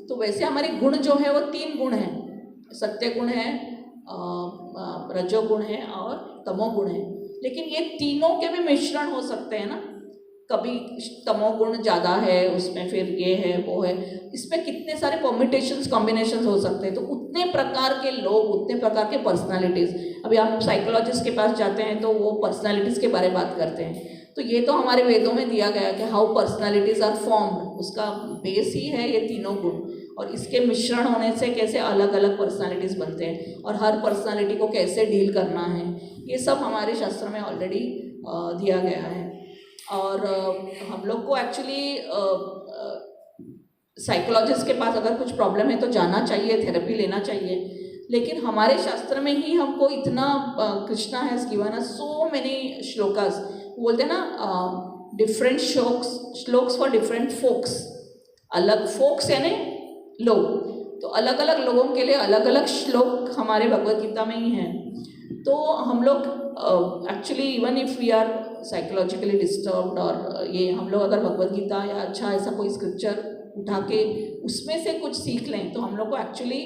तो वैसे हमारे गुण जो है वो 3 गुण हैं, सत्य गुण है, रजोगुण है और तमोगुण है। लेकिन ये तीनों के भी मिश्रण हो सकते हैं ना, कभी तमोगुण ज़्यादा है उसमें, फिर ये है वो है, इसमें कितने सारे कॉम्बिनेशंस कॉम्बिनेशंस हो सकते हैं। तो उतने प्रकार के लोग, उतने प्रकार के पर्सनालिटीज़। अभी आप साइकोलॉजिस्ट के पास जाते हैं तो वो पर्सनालिटीज़ के बारे में बात करते हैं। तो ये तो हमारे वेदों में दिया गया कि हाउ पर्सनालिटीज़ आर फॉर्म्ड, उसका बेस ही है ये तीनों गुण, और इसके मिश्रण होने से कैसे अलग अलग पर्सनालिटीज़ बनते हैं और हर पर्सनालिटी को कैसे डील करना है, ये सब हमारे शास्त्र में ऑलरेडी दिया गया है। और हम लोग को एक्चुअली साइकोलॉजिस्ट के पास अगर कुछ प्रॉब्लम है तो जाना चाहिए, थेरेपी लेना चाहिए, लेकिन हमारे शास्त्र में ही हमको इतना Krishna has given us so many shlokas, बोलते हैं ना different shlokas for different folks, अलग फोक्स यानी लोग, तो अलग अलग लोगों के लिए अलग अलग श्लोक हमारे भगवद गीता में ही हैं। तो हम लोग actually even if we are psychologically disturbed और ये हम लोग अगर भगवद गीता या अच्छा ऐसा कोई स्क्रिप्चर उठा के उसमें से कुछ सीख लें तो हम लोग को एक्चुअली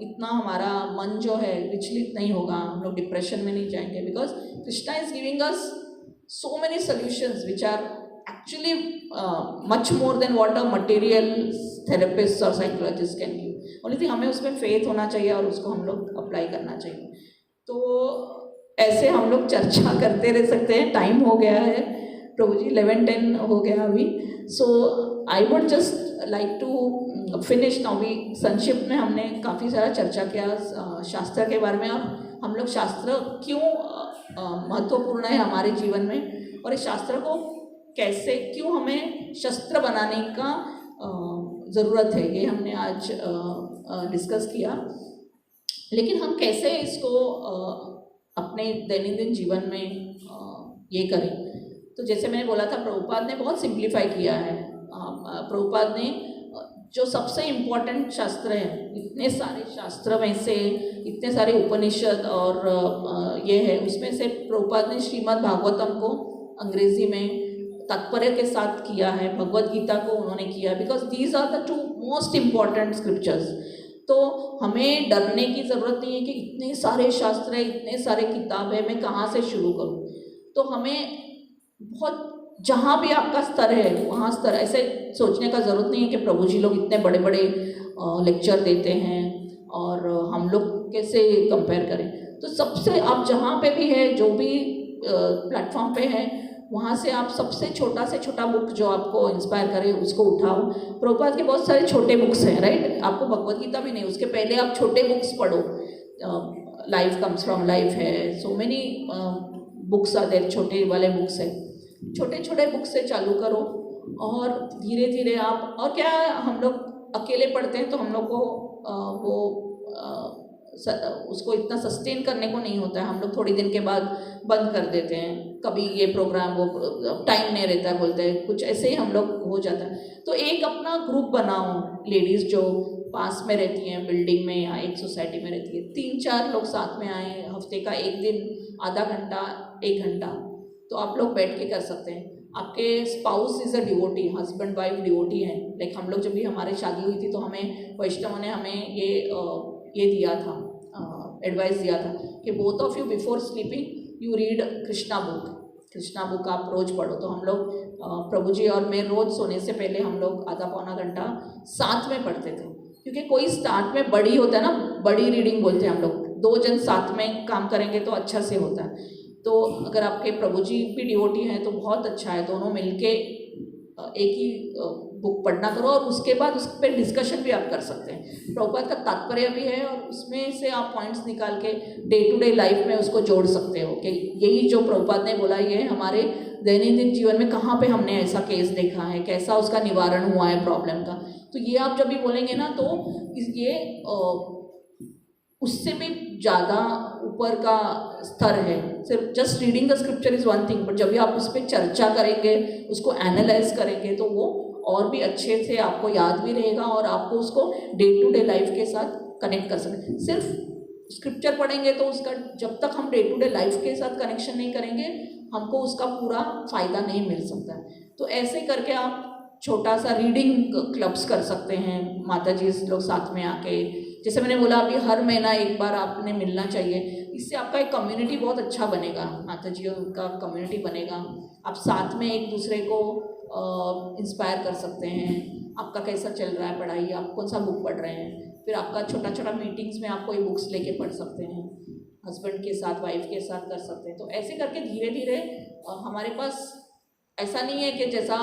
इतना हमारा मन जो है विचलित नहीं होगा, हम लोग डिप्रेशन में नहीं जाएंगे, because Krishna is giving us so many solutions which are actually much more than what a material therapist और psychologist can give. Only thing हमें उसमें फेथ होना चाहिए और उसको हम लोग अप्लाई करना चाहिए। तो ऐसे हम लोग चर्चा करते रह सकते हैं, टाइम हो गया है प्रभु जी, 11:10 हो गया अभी। So I would just like to finish now. भी संक्षिप्त में हमने काफ़ी सारा चर्चा किया शास्त्र के बारे में, और हम लोग शास्त्र क्यों महत्वपूर्ण है हमारे जीवन में, और इस शास्त्र को कैसे क्यों हमें शस्त्र बनाने का ज़रूरत है, ये हमने आज डिस्कस किया। लेकिन हम कैसे इसको अपने दैनंदिन जीवन में ये करें, तो जैसे मैंने बोला था प्रभुपाद ने बहुत सिंप्लीफाई किया है। प्रभुपाद ने जो सबसे इम्पोर्टेंट शास्त्र हैं, इतने सारे शास्त्र में से इतने सारे उपनिषद और ये है, उसमें से प्रभुपाद ने श्रीमद् भागवतम को अंग्रेजी में तात्पर्य के साथ किया है, भगवद गीता को उन्होंने किया, because these are the 2 most important scriptures. तो हमें डरने की ज़रूरत नहीं है कि इतने सारे शास्त्र है, इतने सारे किताब है, मैं कहाँ से शुरू करूँ। तो हमें बहुत जहाँ भी आपका स्तर है वहाँ स्तर, ऐसे सोचने का ज़रूरत नहीं है कि प्रभु जी लोग इतने बड़े बड़े लेक्चर देते हैं और हम लोग कैसे कंपेयर करें। तो सबसे आप जहाँ पे भी है, जो भी प्लेटफॉर्म पे है, वहाँ से आप सबसे छोटा से छोटा बुक जो आपको इंस्पायर करे उसको उठाओ। प्रभुपाद के बहुत सारे छोटे बुक्स हैं, राइट, आपको भगवद गीता भी नहीं, उसके पहले आप छोटे बुक्स पढ़ो, लाइफ कम्स फ्रॉम लाइफ है, so many books are there, छोटे वाले बुक्स है, छोटे छोटे बुक्स से चालू करो और धीरे धीरे आप, और क्या हम लोग अकेले पढ़ते हैं तो हम लोग को उसको इतना सस्टेन करने को नहीं होता है, हम लोग थोड़ी दिन के बाद बंद कर देते हैं, कभी ये प्रोग्राम वो टाइम नहीं रहता है बोलते हैं, कुछ ऐसे ही हम लोग हो जाता है। तो एक अपना ग्रुप बनाओ, लेडीज़ जो पास में रहती हैं बिल्डिंग में या एक सोसाइटी में रहती है, 3-4 लोग साथ में आए, हफ्ते का एक दिन आधा घंटा 1 घंटा तो आप लोग बैठ के कर सकते हैं। आपके spouse is a devotee, husband wife devotee हैं, लाइक हम लोग जब भी हमारी शादी हुई थी तो हमें वैष्णव ने हमें ये दिया था, एडवाइस दिया था कि both of you before sleeping you read Krishna book आप रोज़ पढ़ो। तो हम लोग प्रभु जी और मैं रोज़ सोने से पहले हम लोग आधा पौना घंटा साथ में पढ़ते थे, क्योंकि कोई स्टार्ट में बड़ी होता है ना, बड़ी रीडिंग बोलते हैं हम लोग, 2 जन साथ में काम करेंगे तो अच्छा से होता है। तो अगर आपके प्रभु जी भी डिवोटी हैं तो बहुत अच्छा है, दोनों मिलके एक ही बुक पढ़ना करो और उसके बाद उस पर डिस्कशन भी आप कर सकते हैं। प्रभुपाद का तात्पर्य भी है और उसमें से आप पॉइंट्स निकाल के डे टू डे लाइफ में उसको जोड़ सकते हो कि यही जो प्रभुपाद ने बोला ये हमारे दैनंदिन जीवन में कहाँ पे हमने ऐसा केस देखा है, कैसा उसका निवारण हुआ है प्रॉब्लम का। तो ये आप जब भी बोलेंगे ना तो ये उससे भी ज़्यादा ऊपर का स्तर है। सिर्फ just reading the scripture is one thing, but जब भी आप उस पर चर्चा करेंगे, उसको एनालाइज करेंगे तो वो और भी अच्छे से आपको याद भी रहेगा और आपको उसको डे टू डे लाइफ के साथ कनेक्ट कर सकते। सिर्फ स्क्रिप्चर पढ़ेंगे तो उसका जब तक हम डे टू डे लाइफ के साथ कनेक्शन नहीं करेंगे हमको उसका पूरा फ़ायदा नहीं मिल सकता। तो ऐसे करके आप छोटा सा रीडिंग क्लब्स कर सकते हैं, माता जी लोग साथ में आके, जैसे मैंने बोला अभी हर महीना एक बार आपने मिलना चाहिए, इससे आपका एक कम्युनिटी बहुत अच्छा बनेगा, माता जी का कम्युनिटी बनेगा। आप साथ में एक दूसरे को इंस्पायर कर सकते हैं, आपका कैसा चल रहा है पढ़ाई, आप कौन सा बुक पढ़ रहे हैं, फिर आपका छोटा छोटा मीटिंग्स में आप कोई बुक्स लेके पढ़ सकते हैं, हस्बैंड के साथ वाइफ के साथ कर सकते हैं। तो ऐसे करके धीरे धीरे हमारे पास ऐसा नहीं है कि जैसा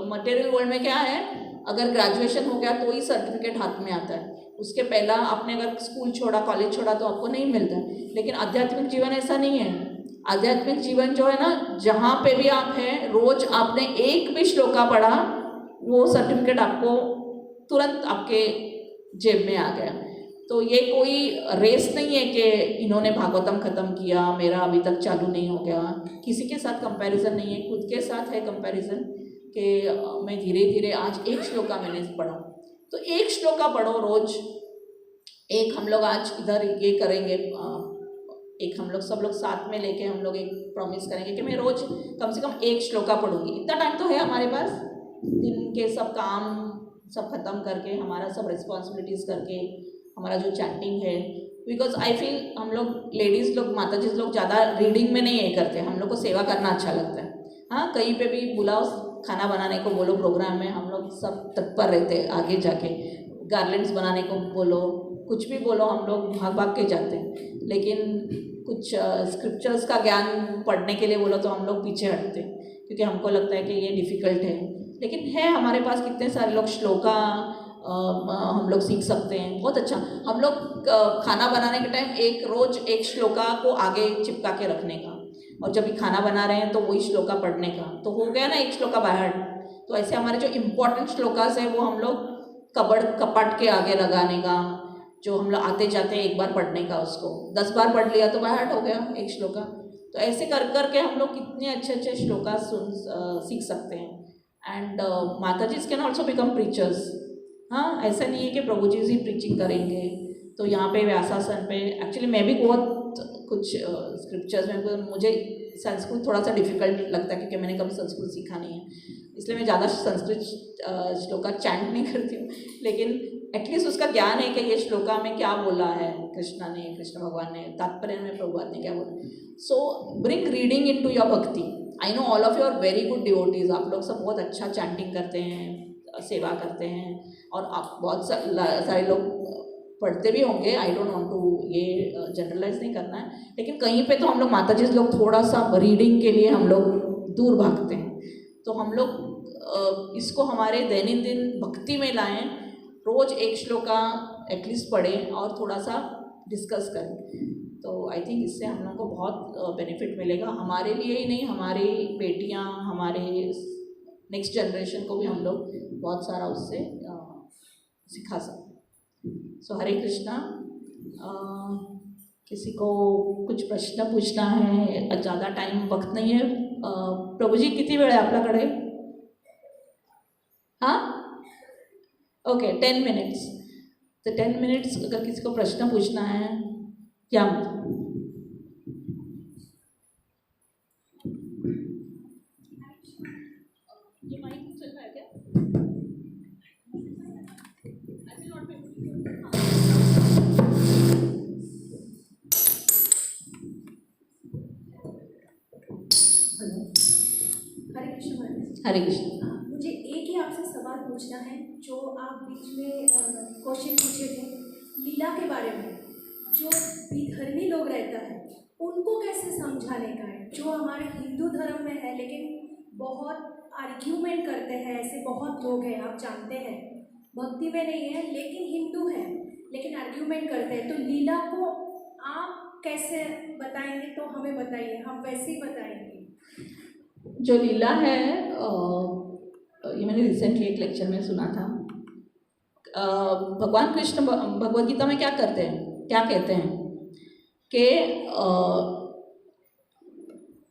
मटेरियल वर्ल्ड में क्या है, अगर ग्रेजुएशन हो गया तो ही सर्टिफिकेट हाथ में आता है, उसके पहला आपने अगर स्कूल छोड़ा कॉलेज छोड़ा तो आपको नहीं मिलता है। लेकिन आध्यात्मिक जीवन ऐसा नहीं है, आध्यात्मिक जीवन जो है ना, जहाँ पे भी आप हैं, रोज आपने एक भी श्लोका पढ़ा, वो सर्टिफिकेट आपको तुरंत आपके जेब में आ गया। तो ये कोई रेस नहीं है कि इन्होंने भागवतम ख़त्म किया, मेरा अभी तक चालू नहीं हो गया। किसी के साथ कंपैरिजन नहीं है, खुद के साथ है कंपैरिजन कि मैं धीरे धीरे आज एक श्लोका मैंने पढ़ा। तो एक श्लोका पढ़ो रोज। एक हम लोग आज इधर ये करेंगे, एक हम लोग सब लोग साथ में लेके हम लोग एक प्रॉमिस करेंगे कि मैं रोज कम से कम एक श्लोका पढ़ूंगी। इतना टाइम तो है हमारे पास, दिन के सब काम सब खत्म करके, हमारा सब रिस्पॉन्सिबिलिटीज़ करके, हमारा जो चैंटिंग है, बिकॉज आई फील हम लोग लेडीज़ लोग, माता जी लोग ज़्यादा रीडिंग में नहीं ये करते, हम लोग को सेवा करना अच्छा लगता है। हाँ, कहीं पे भी बुलाओ, खाना बनाने को बोलो, प्रोग्राम में हम लोग सब तत्पर रहते हैं, आगे जाके गार्लेंड्स बनाने को बोलो, कुछ भी बोलो, हम लोग भाग भाग के जाते हैं। लेकिन कुछ स्क्रिप्चर्स का ज्ञान पढ़ने के लिए बोलो तो हम लोग पीछे हटते हैं, क्योंकि हमको लगता है कि ये डिफ़िकल्ट है। लेकिन है हमारे पास कितने सारे लोग श्लोका हम लोग सीख सकते हैं, बहुत अच्छा। हम लोग खाना बनाने के टाइम एक रोज एक श्लोका को आगे चिपका के रखने का, और जब भी खाना बना रहे हैं तो वही श्लोका पढ़ने का, तो हो गया ना एक श्लोका बाहर। तो ऐसे हमारे जो इम्पोर्टेंट श्लोकास है वो हम लोग कपट के आगे लगाने का, जो हम लोग आते जाते हैं एक बार पढ़ने का, उसको 10 बार पढ़ लिया तो बाहर हो गया एक श्लोका। तो ऐसे कर कर के हम लोग कितने अच्छे अच्छे श्लोका सीख सकते हैं। एंड माता जी कैन ऑल्सो बिकम प्रीचर्स। हाँ, ऐसा नहीं है कि प्रभु जी ही प्रीचिंग करेंगे। तो यहाँ पे व्यासासन पे एक्चुअली मैं भी बहुत कुछ स्क्रिप्चर्स में, मुझे संस्कृत थोड़ा सा डिफिकल्ट लगता है क्योंकि मैंने कभी संस्कृत सीखा नहीं है, इसलिए मैं ज़्यादा संस्कृत श्लोका चैंट नहीं करती हूँ। लेकिन एटलीस्ट उसका ज्ञान है कि ये श्लोका में क्या बोला है कृष्णा ने, कृष्ण भगवान ने, तात्पर्य में प्रभुपाद ने क्या बोला। So bring reading into your bhakti. I know all of you are very good devotees, आप लोग सब बहुत अच्छा चैंटिंग करते हैं, सेवा करते हैं, और आप बहुत सारे लोग पढ़ते भी होंगे। आई डोंट वांट टू ये जनरलाइज नहीं करना है, लेकिन कहीं पे तो हम लोग माता जी लोग थोड़ा सा रीडिंग के लिए हम लोग दूर भागते हैं। तो हम लोग इसको हमारे दैनंदिन भक्ति में लाएं, रोज एक श्लोका एटलीस्ट पढ़ें और थोड़ा सा डिस्कस करें। तो आई थिंक इससे हम लोग को बहुत बेनिफिट मिलेगा, हमारे लिए ही नहीं, हमारी बेटियां, हमारे नेक्स्ट जनरेशन को भी हम लोग बहुत सारा उससे सिखा सकते हैं। सो हरे कृष्णा। किसी को कुछ प्रश्न पूछना है? ज़्यादा टाइम वक्त नहीं है। प्रभु जी किती वेळ आहे आपल्याकडे? हाँ, ओके, 10 मिनट्स। तो 10 मिनट्स अगर किसी को प्रश्न पूछना है, क्या ये माइक चल रहा है क्या? हरे कृष्ण। मुझे एक ही आपसे सवाल पूछना है, जो आप बीच में क्वेश्चन पूछे थे लीला के बारे में। जो विधर्मी लोग रहता है उनको कैसे समझाने का है, जो हमारे हिंदू धर्म में है लेकिन बहुत आर्ग्यूमेंट करते हैं। ऐसे बहुत लोग हैं, आप जानते हैं, भक्ति में नहीं है लेकिन हिंदू है, लेकिन आर्ग्यूमेंट करते हैं। तो लीला को आप कैसे बताएंगे? तो हमें बताइए, हम वैसे ही बताएंगे। जो लीला है, ये मैंने रिसेंटली एक लेक्चर में सुना था। भगवान कृष्ण भगवद गीता में क्या करते हैं, क्या कहते हैं कि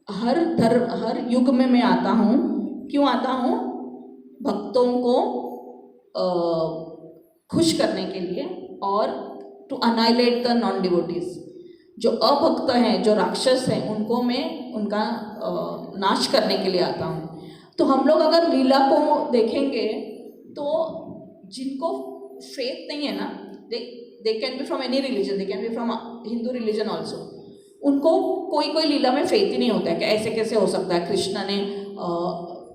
हर युग में मैं आता हूँ। क्यों आता हूँ? भक्तों को खुश करने के लिए, और टू अनाइलेट द नॉन डिवोटीज। जो अभक्त हैं, जो राक्षस हैं, उनको मैं उनका नाश करने के लिए आता हूँ। तो हम लोग अगर लीला को देखेंगे तो जिनको फेथ नहीं है ना, they can be from any religion, they can be from Hindu religion also, उनको कोई लीला में फेथ ही नहीं होता है कि ऐसे कैसे हो सकता है। कृष्ण ने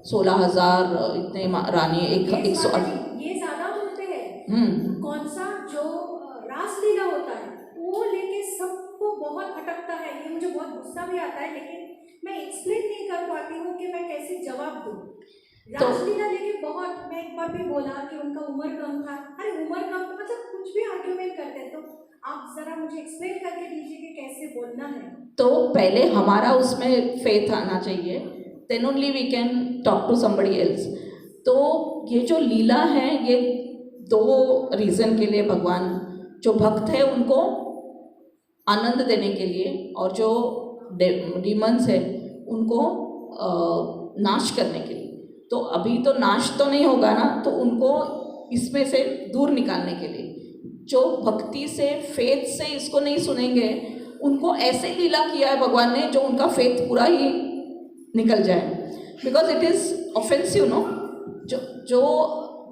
16,000 इतने रानी, एक ये ज़्यादा बोलते हैं। कौन सा जो रासलीला होता है वो लेके सबको बहुत खटकता है। ये मुझे बहुत गुस्सा भी आता है, लेकिन मैं एक्सप्लेन नहीं कर पाती हूँ कि मैं कैसे जवाब दूँ। रासलीला लेके बहुत, मैं एक बार भी बोला कि उनका उम्र कम था। अरे उम्र कम, मतलब कुछ भी आर्ग्यूमेंट करते हैं। तो आप ज़रा मुझे एक्सप्लेन करके दीजिए कि कैसे बोलना है। तो पहले हमारा उसमें फेथ आना चाहिए, then only we can talk to somebody else. तो ये जो लीला है ये 2 रीज़न के लिए भगवान, जो भक्त है उनको आनंद देने के लिए और जो डीमंस है उनको नाश करने के लिए। तो अभी तो नाश तो नहीं होगा ना, तो उनको इसमें से दूर निकालने के लिए, जो भक्ति से फेथ से इसको नहीं सुनेंगे उनको ऐसे लीला किया है भगवान ने जो उनका फेथ पूरा ही निकल जाए, because it is offensive no. जो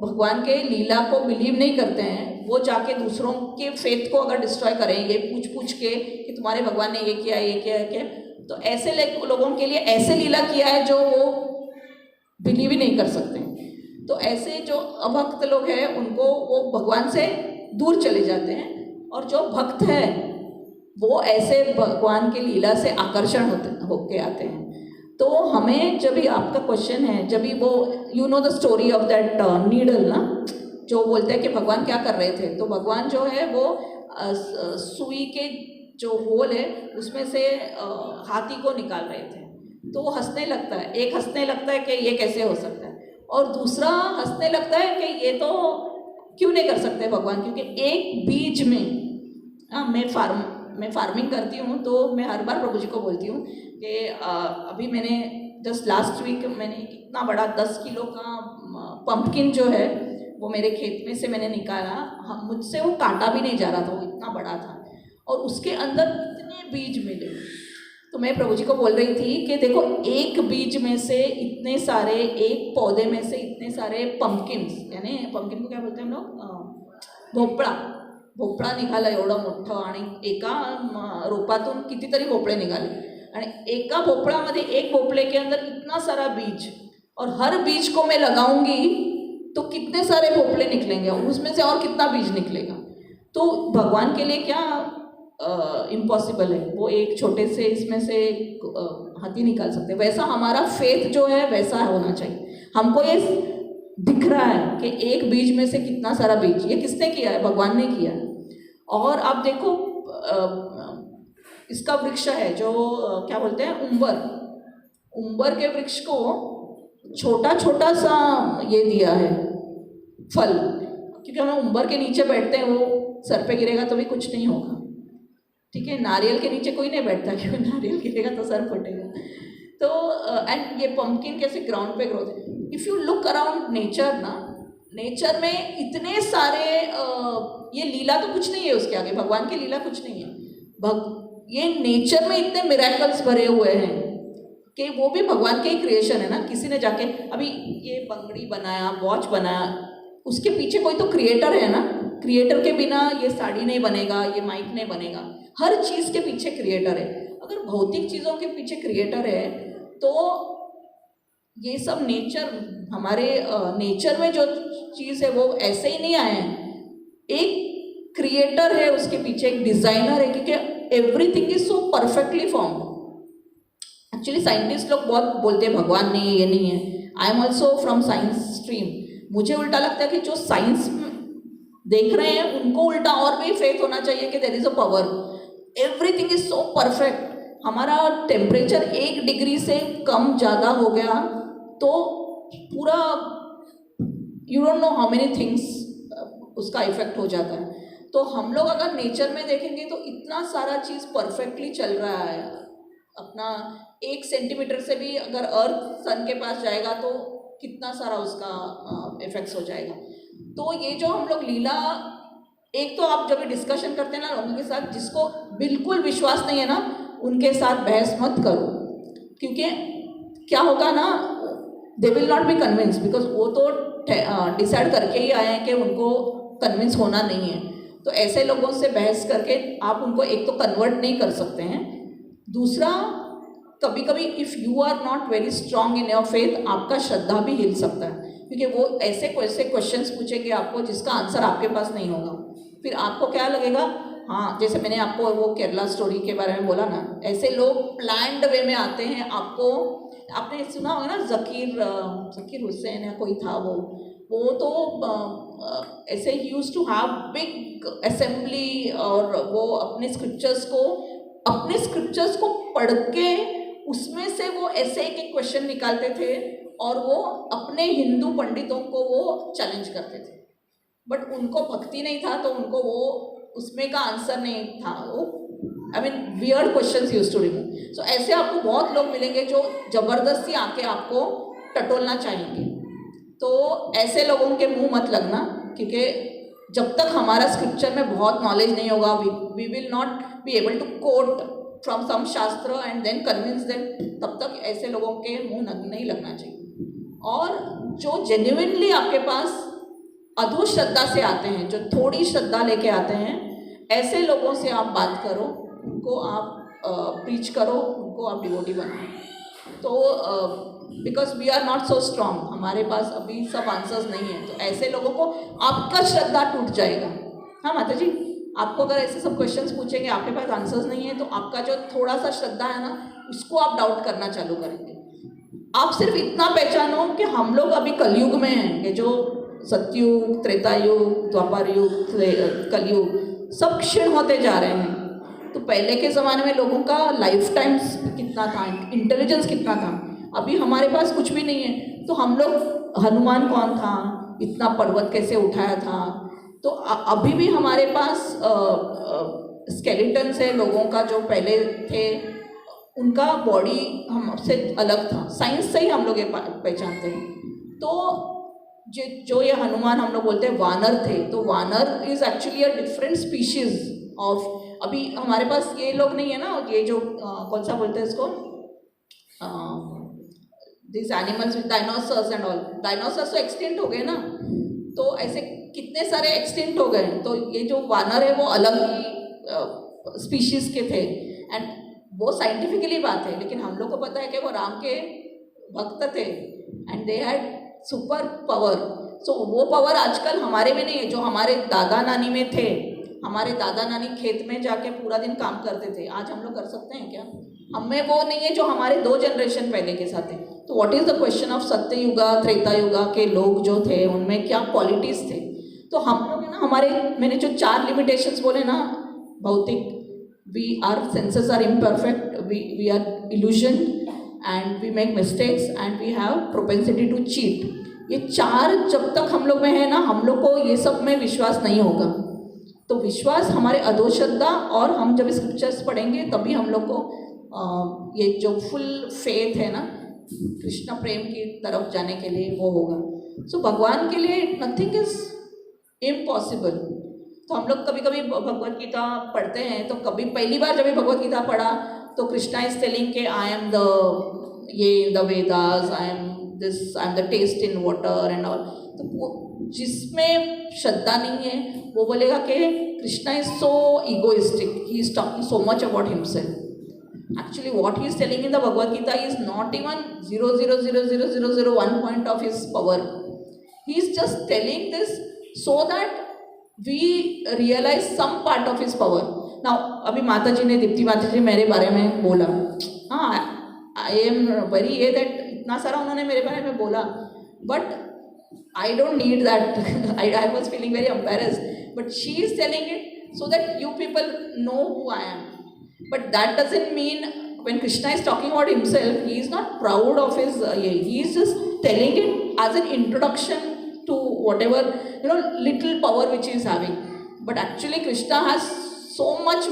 भगवान के लीला को बिलीव नहीं करते हैं वो जाके दूसरों के फेथ को अगर डिस्ट्रॉय करेंगे पूछ के कि तुम्हारे भगवान ने ये किया ये किया ये किया, तो ऐसे लोगों के लिए ऐसे लीला किया है जो वो बिलीव ही नहीं कर सकते। तो ऐसे जो अभक्त लोग हैं उनको वो भगवान से दूर चले जाते हैं, और जो भक्त है वो ऐसे भगवान के लीला से आकर्षण होके आते हैं। तो हमें जब भी आपका क्वेश्चन है, जब भी वो you know the story of that needle ना, जो बोलते हैं कि भगवान क्या कर रहे थे, तो भगवान जो है वो सुई के जो होल है उसमें से हाथी को निकाल रहे थे। तो वो हंसने लगता है, एक हंसने लगता है कि ये कैसे हो सकता है, और दूसरा हंसने लगता है कि ये तो क्यों नहीं कर सकते भगवान, क्योंकि एक बीज में मैं फार्मिंग करती हूँ, तो मैं हर बार प्रभु जी को बोलती हूँ कि अभी मैंने जस्ट लास्ट वीक मैंने इतना बड़ा 10 किलो का पंपकिन जो है वो मेरे खेत में से मैंने निकाला, मुझसे वो काटा भी नहीं जा रहा था, वो इतना बड़ा था, और उसके अंदर इतने बीज मिले। तो मैं प्रभु जी को बोल रही थी कि देखो, एक बीज में से इतने सारे, एक पौधे में से इतने सारे पंपकिन्स, यानी पंपकिन को क्या बोलते हैं हम लोग, भोपळा निघाला एवढं मोठं, आणि एका रोपातून कितीतरी भोपळे निघाले, आणि एका भोपळामध्ये एक भोपळे के अंदर इतना सारा बीज, और हर बीज को मैं लगाऊंगी तो कितने सारे भोपळे निकलेंगे, और उसमें से और कितना बीज निकलेगा। तो भगवान के लिए क्या इम्पॉसिबल है, वो एक छोटे से इसमें से हाथी निकाल सकते हैं। वैसा हमारा फेथ जो है वैसा होना चाहिए। हमको ये दिख रहा है कि एक बीज में से कितना सारा बीज, ये किसने किया है, भगवान ने किया है। और आप देखो इसका वृक्ष है जो क्या बोलते हैं, उंबर के वृक्ष को छोटा छोटा सा ये दिया है फल, क्योंकि हम उंबर के नीचे बैठते हैं, वो सर पे गिरेगा तो भी कुछ नहीं होगा, ठीक है। नारियल के नीचे कोई नहीं बैठता, क्योंकि नारियल गिरेगा तो सर फटेगा। तो एंड ये पंपकिन कैसे ग्राउंड पे ग्रोथ है। If you look around nature ना, नेचर में इतने सारे ये लीला तो कुछ नहीं है उसके आगे, भगवान की लीला कुछ नहीं है। ये नेचर में इतने मिरेकल्स भरे हुए हैं कि वो भी भगवान के ही क्रिएशन है ना। किसी ने जाके अभी ये बंगड़ी बनाया, वॉच बनाया, उसके पीछे कोई तो क्रिएटर है ना। क्रिएटर के बिना ये साड़ी नहीं बनेगा, ये माइक नहीं बनेगा, हर चीज़ के पीछे क्रिएटर है। अगर भौतिक चीज़ों के पीछे क्रिएटर है तो ये सब नेचर, हमारे नेचर में जो चीज़ है वो ऐसे ही नहीं आए हैं। एक क्रिएटर है उसके पीछे, एक डिज़ाइनर है, क्योंकि everything is so perfectly formed. Actually scientist लोग बहुत बोलते हैं भगवान नहीं है, ये नहीं है। I am also from science stream. मुझे उल्टा लगता है कि जो साइंस देख रहे हैं उनको उल्टा और भी फेथ होना चाहिए कि there is a power, everything is so perfect. हमारा टेम्परेचर 1 डिग्री से कम ज़्यादा हो गया तो पूरा you don't know how many things उसका इफेक्ट हो जाता है। तो हम लोग अगर नेचर में देखेंगे तो इतना सारा चीज़ परफेक्टली चल रहा है। अपना 1 सेंटीमीटर से भी अगर अर्थ सन के पास जाएगा तो कितना सारा उसका इफेक्ट्स हो जाएगा। तो ये जो हम लोग लीला, एक तो आप जब डिस्कशन करते हैं ना लोगों के साथ, जिसको बिल्कुल विश्वास नहीं है ना उनके साथ बहस मत करो, क्योंकि क्या होगा ना, they will not B convince, because वो तो डिसाइड करके ही आए हैं कि उनको कन्विंस होना नहीं है। तो ऐसे लोगों से बहस करके आप उनको एक तो कन्वर्ट नहीं कर सकते हैं, दूसरा कभी कभी if you are not very strong in your faith, आपका श्रद्धा भी हिल सकता है, क्योंकि वो ऐसे क्वेश्चंस पूछेंगे आपको जिसका आंसर आपके पास नहीं होगा। फिर आपको क्या लगेगा, हाँ, जैसे मैंने आपको वो केरला स्टोरी के बारे में बोला ना, ऐसे लोग प्लान्ड वे में आते हैं। आपने सुना होगा ना, जकीर हुसैन या कोई था, वो तो ऐसे ही used to have big assembly, और वो अपने स्क्रिप्चर्स को पढ़ के उसमें से वो ऐसे एक क्वेश्चन निकालते थे और वो अपने हिंदू पंडितों को वो चैलेंज करते थे, बट उनको भक्ति नहीं था तो उनको वो उसमें का आंसर नहीं था, वो weird questions used to remove. So ऐसे आपको बहुत लोग मिलेंगे जो ज़बरदस्ती आके आपको टटोलना चाहेंगे, तो ऐसे लोगों के मुंह मत लगना, क्योंकि जब तक हमारा स्क्रिप्चर में बहुत नॉलेज नहीं होगा, we will not be able to quote from some shastra and then convince them, तब तक ऐसे लोगों के मुंह नहीं लगना चाहिए। और जो जेन्युइनली आपके पास अधोश्रद्धा से आते हैं, जो थोड़ी श्रद्धा लेके आते हैं, ऐसे लोगों से आप बात करो, उनको आप प्रीच करो, उनको आप डिवोटी बनाओ। तो because we are not so strong, हमारे पास अभी सब आंसर्स नहीं है, तो ऐसे लोगों को आपका श्रद्धा टूट जाएगा। हाँ माता जी, आपको अगर ऐसे सब क्वेश्चंस पूछेंगे, आपके पास आंसर्स नहीं है, तो आपका जो थोड़ा सा श्रद्धा है ना, उसको आप डाउट करना चालू करेंगे। आप सिर्फ इतना पहचानो कि हम लोग अभी कलयुग में हैं, ये जो सतयुग, त्रेतायुग, द्वापर युग, कलयुग सब क्षीण होते जा रहे हैं। तो पहले के ज़माने में लोगों का लाइफ टाइम कितना था, इंटेलिजेंस कितना था, अभी हमारे पास कुछ भी नहीं है। तो हम लोग, हनुमान कौन था, इतना पर्वत कैसे उठाया था, तो अभी भी हमारे पास स्केलेटन्स है लोगों का जो पहले थे, उनका बॉडी हमसे अलग था, साइंस से ही हम लोग ये पहचानते हैं। तो जो ये हनुमान हम लोग बोलते हैं वानर थे, तो वानर is actually a different species of, अभी हमारे पास ये लोग नहीं है ना, ये जो कौन सा बोलते हैं इसको, this animals with dinosaurs and all, dinosaurs तो एक्सटिंक्ट हो गए ना, तो ऐसे कितने सारे एक्सटिंक्ट हो गए। तो ये जो वानर है वो अलग ही स्पीशीज़ के थे, एंड वो साइंटिफिकली बात है, लेकिन हम लोग को पता है कि वो राम के भक्त थे and they had super power. So वो पावर आजकल हमारे में नहीं है, जो हमारे दादा नानी में थे। हमारे दादा नानी खेत में जाके पूरा दिन काम करते थे, आज हम लोग कर सकते हैं क्या? हमें वो नहीं है जो हमारे 2 जनरेशन पहले के साथ थे। तो what is the question of सत्य युगा, त्रेता युगा के लोग जो थे, उनमें क्या क्वालिटीज़ थे? तो हम लोग है ना, हमारे, मैंने जो 4 लिमिटेशंस बोले ना, भौतिक, we are senses are imperfect, we are illusion and we make mistakes and we have propensity to cheat. ये 4 जब तक हम लोग में है ना, हम लोग को ये सब में विश्वास नहीं होगा। तो विश्वास हमारे अधोश्रद्धा, और हम जब स्क्रिप्चर्स पढ़ेंगे तभी हम लोग को ये जो फुल फेथ है ना कृष्ण प्रेम की तरफ जाने के लिए, वो होगा। सो भगवान के लिए नथिंग इज इम्पॉसिबल। तो हम लोग कभी कभी भगवत गीता पढ़ते हैं, तो कभी पहली बार जब भगवत गीता पढ़ा तो कृष्णा इज टेलिंग के आई एम द ये in the Vedas, I am this, I am the taste in water and all. तो वो जिसमें श्रद्धा नहीं है वो बोलेगा कि Krishna is so egoistic, he is talking so much about himself. Actually, what he is telling in the Bhagavad Gita is not even 0.0000001 point of his power. He is just telling this so that we realize some part of his power. Now, अभी माता जी ने, दीप्ति माता जी मेरे बारे में बोला, हाँ, I am very ये that इतना सारा उन्होंने मेरे बारे में बोला, but I don't need that. I was feeling very embarrassed, but she is telling it so that you people know who I am. But that doesn't mean when Krishna is talking about himself, he is not proud of his, he is just telling it as an introduction to whatever, little power which he is having. But actually Krishna has so much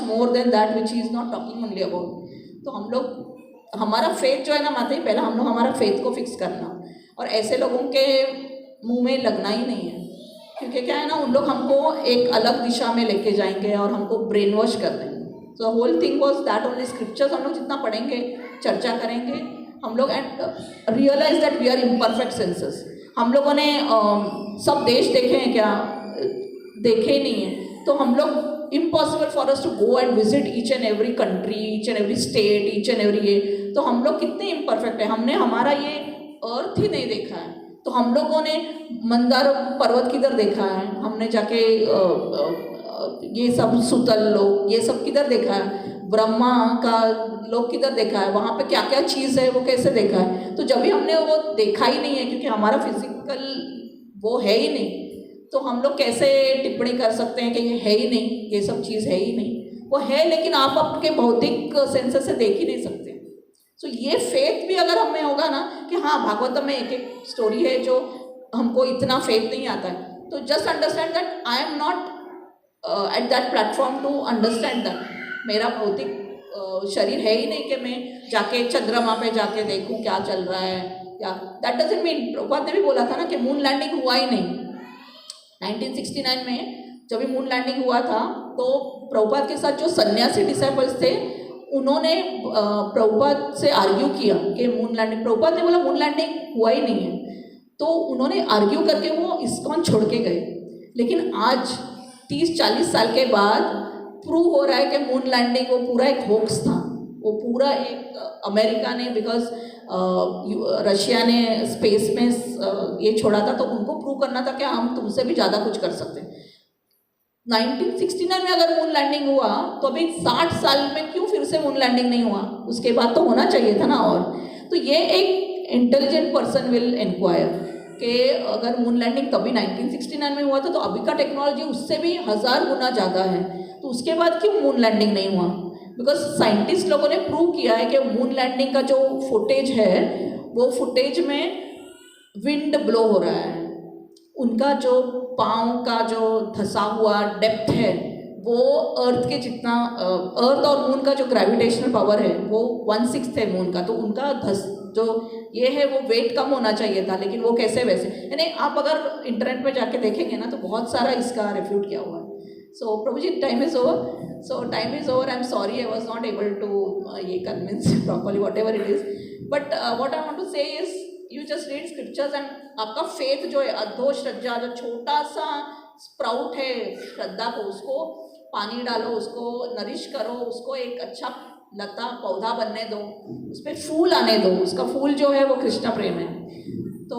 more than that which he is not talking only about. तो हम लोग, हमारा faith जो है ना माता जी, पहले हम लोग हमारा फेथ को फिक्स करना, और ऐसे लोगों के मुंह में लगना ही नहीं है, क्योंकि क्या है ना, उन लोग हमको एक अलग दिशा में लेके जाएंगे और हमको ब्रेन वॉश कर देंगे। So the whole thing was that only scriptures हम लोग जितना पढ़ेंगे, चर्चा करेंगे हम लोग, and realise that we are imperfect senses. हम लोगों ने सब देश देखे हैं क्या? देखे ही नहीं है। तो हम लोग impossible for us to go and visit each and every country, each and every state, each and every ये, तो हम लोग कितने इम्परफेक्ट है, हमने हमारा ये अर्थ ही नहीं देखा है। तो हम लोगों ने मंदार पर्वत किधर देखा है, हमने जाके ये सब सुतल लोग, ये सब किधर देखा है, ब्रह्मा का लोग किधर देखा है, वहाँ पे क्या क्या चीज़ है वो कैसे देखा है। तो जब भी हमने वो देखा ही नहीं है, क्योंकि हमारा फिजिकल वो है ही नहीं, तो हम लोग कैसे टिप्पणी कर सकते हैं कि ये है ही नहीं, ये सब चीज़ है ही नहीं। वो है, लेकिन आप आपके भौतिक सेंस से देख ही नहीं सकते। सो ये फेथ भी अगर हमें होगा ना कि हाँ भागवतम में एक एक स्टोरी है जो हमको इतना फेथ नहीं आता है, तो just understand that I am not at that platform to understand that. मेरा भौतिक शरीर है ही नहीं कि मैं जाके चंद्रमा पे जाके देखूं क्या चल रहा है, या दैट डजंट मीन, प्रभुपाद ने भी बोला था ना कि मून लैंडिंग हुआ ही नहीं। 1969 में जब भी मून लैंडिंग हुआ था तो प्रभुपाद के साथ जो सन्यासी डिसाइपल्स थे उन्होंने प्रभुपाद से आर्ग्यू किया कि मून लैंडिंग, प्रभुपाद ने बोला मून लैंडिंग हुआ ही नहीं है, तो उन्होंने आर्ग्यू करके वो इस्कॉन छोड़ के गए। लेकिन आज 30-40 साल के बाद प्रूव हो रहा है कि मून लैंडिंग वो पूरा एक होक्स था, वो पूरा एक अमेरिका ने, बिकॉज रशिया ने स्पेस में ये छोड़ा था तो उनको प्रूव करना था कि हम तुमसे भी ज़्यादा कुछ कर सकते हैं। 1969 में अगर मून लैंडिंग हुआ तो अभी 60 साल में क्यों फिर से मून लैंडिंग नहीं हुआ? उसके बाद तो होना चाहिए था ना। और तो ये एक इंटेलिजेंट पर्सन विल इंक्वायर कि अगर मून लैंडिंग तभी 1969 में हुआ था तो अभी का टेक्नोलॉजी उससे भी 1000 गुना ज़्यादा है, तो उसके बाद क्यों मून लैंडिंग नहीं हुआ? बिकॉज साइंटिस्ट लोगों ने प्रूव किया है कि मून लैंडिंग का जो फुटेज है वो फुटेज में विंड ब्लो हो रहा है, उनका जो पाँव का जो धंसा हुआ डेप्थ है वो अर्थ के जितना, अर्थ और मून का जो ग्रेविटेशनल पावर है वो 1/6 है मून का, तो उनका जो ये है वो वेट कम होना चाहिए था, लेकिन वो कैसे वैसे, यानी आप अगर इंटरनेट पे जाके देखेंगे ना तो बहुत सारा इसका रिफ्यूट किया हुआ है। So Prabhu ji time is over, I am sorry I was not able to ये convince properly whatever it is, but what I want to say is you just read scriptures and आपका faith जो है, अधो श्रद्धा, जो छोटा सा sprout है श्रद्धा को, उसको पानी डालो, उसको नरिश करो, उसको एक अच्छा लता पौधा बनने दो, उस पर फूल आने दो, उसका फूल जो है वो कृष्ण प्रेम है। तो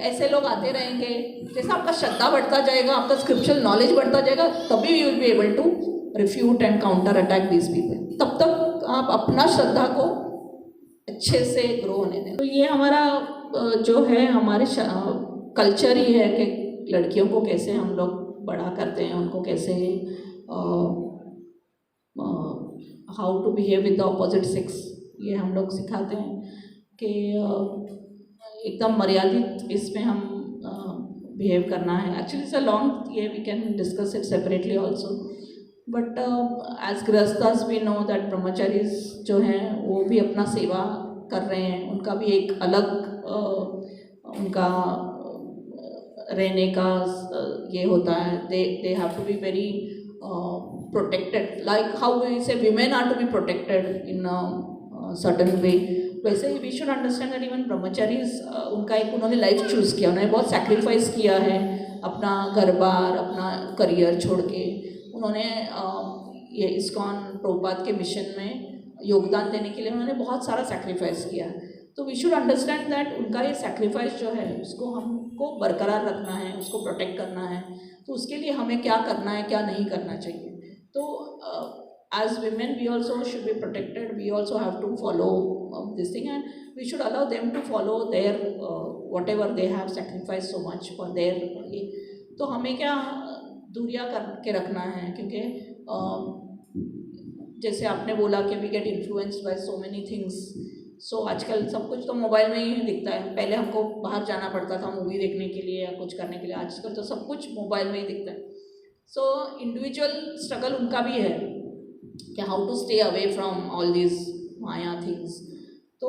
ऐसे लोग आते रहेंगे, जैसा आपका श्रद्धा बढ़ता जाएगा, आपका स्क्रिप्चुरल नॉलेज बढ़ता जाएगा, तभी you will be able to refute and counter attack this people. तब तक आप अपना श्रद्धा को अच्छे से ग्रो होने दें। तो ये हमारा जो है हमारे कल्चर ही है कि लड़कियों को कैसे हम लोग बड़ा करते हैं, उनको कैसे how to behave with the opposite sex, ये हम लोग सिखाते हैं कि एकदम मर्यादित इसमें हम बिहेव करना है। एक्चुअली इट्स अ लॉन्ग, ये we can discuss it separately also, but as गृहस्थास वी नो दैट ब्रह्मचारीज जो हैं वो भी अपना सेवा कर रहे हैं, उनका भी एक अलग उनका रहने का ये होता है, they have to be very protected, like how we say women are to be protected in certain way, वैसे ही we should understand that even ब्रह्मचारीज उनका एक उन्होंने लाइफ चूज़ किया, उन्होंने बहुत सैक्रिफाइस किया है, अपना घर बार अपना करियर छोड़ के उन्होंने ये इस्कॉन प्रभुपाद के मिशन में योगदान देने के लिए उन्होंने बहुत सारा सैक्रिफाइस किया। तो वी शुड अंडरस्टैंड दैट उनका ये सैक्रिफाइस जो है उसको हमको बरकरार रखना है, उसको प्रोटेक्ट करना है, तो उसके लिए हमें क्या करना है क्या नहीं करना चाहिए। तो as women we also should be protected, we also have to follow this thing, and we should allow them to follow their whatever they have sacrificed so much for their ये। तो हमें क्या दूरियां करके रखना है, क्योंकि जैसे आपने बोला कि we get influenced by so many things, so आजकल सब कुछ तो मोबाइल में ही दिखता है, पहले हमको बाहर जाना पड़ता था मूवी देखने के लिए या कुछ करने के लिए, आजकल तो सब कुछ मोबाइल में ही दिखता है। सो इंडिविजुअल स्ट्रगल उनका भी है कि how to stay away from all this maya things, तो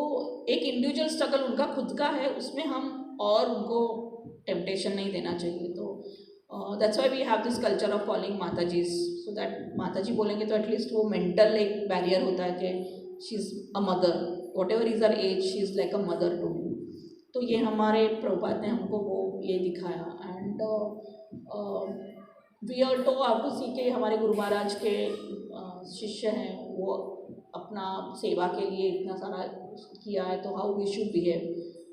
एक इंडिविजुअल स्ट्रगल उनका खुद का है, उसमें हम और उनको टेम्पटेशन नहीं देना चाहिए। तो that's why we have this culture of calling mata ji, so that माता जी बोलेंगे तो एटलीस्ट वो मेंटल एक बैरियर होता है कि she is a mother, whatever is her as she is like a mother to me. तो ये हमारे प्रभुपाद ने हमको वो ये दिखाया, and we are to how to see के हमारे गुरु महाराज के शिष्य हैं, वो अपना सेवा के लिए इतना सारा किया है, तो how we should behave,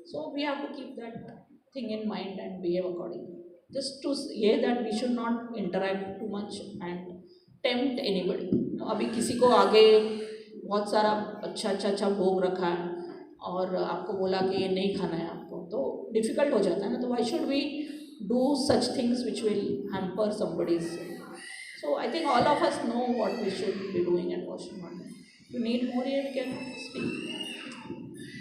so we have to keep that thing in mind and behave accordingly, just to ये that we should not interact too much and tempt anybody. अभी किसी को आगे बहुत सारा अच्छा भोग रखा है और आपको बोला कि ये नहीं खाना है आपको, तो डिफ़िकल्ट हो जाता है ना, तो why should we do such things which will hamper somebody's So I think all of us know what we should be doing and what should not. You need more, you can speak.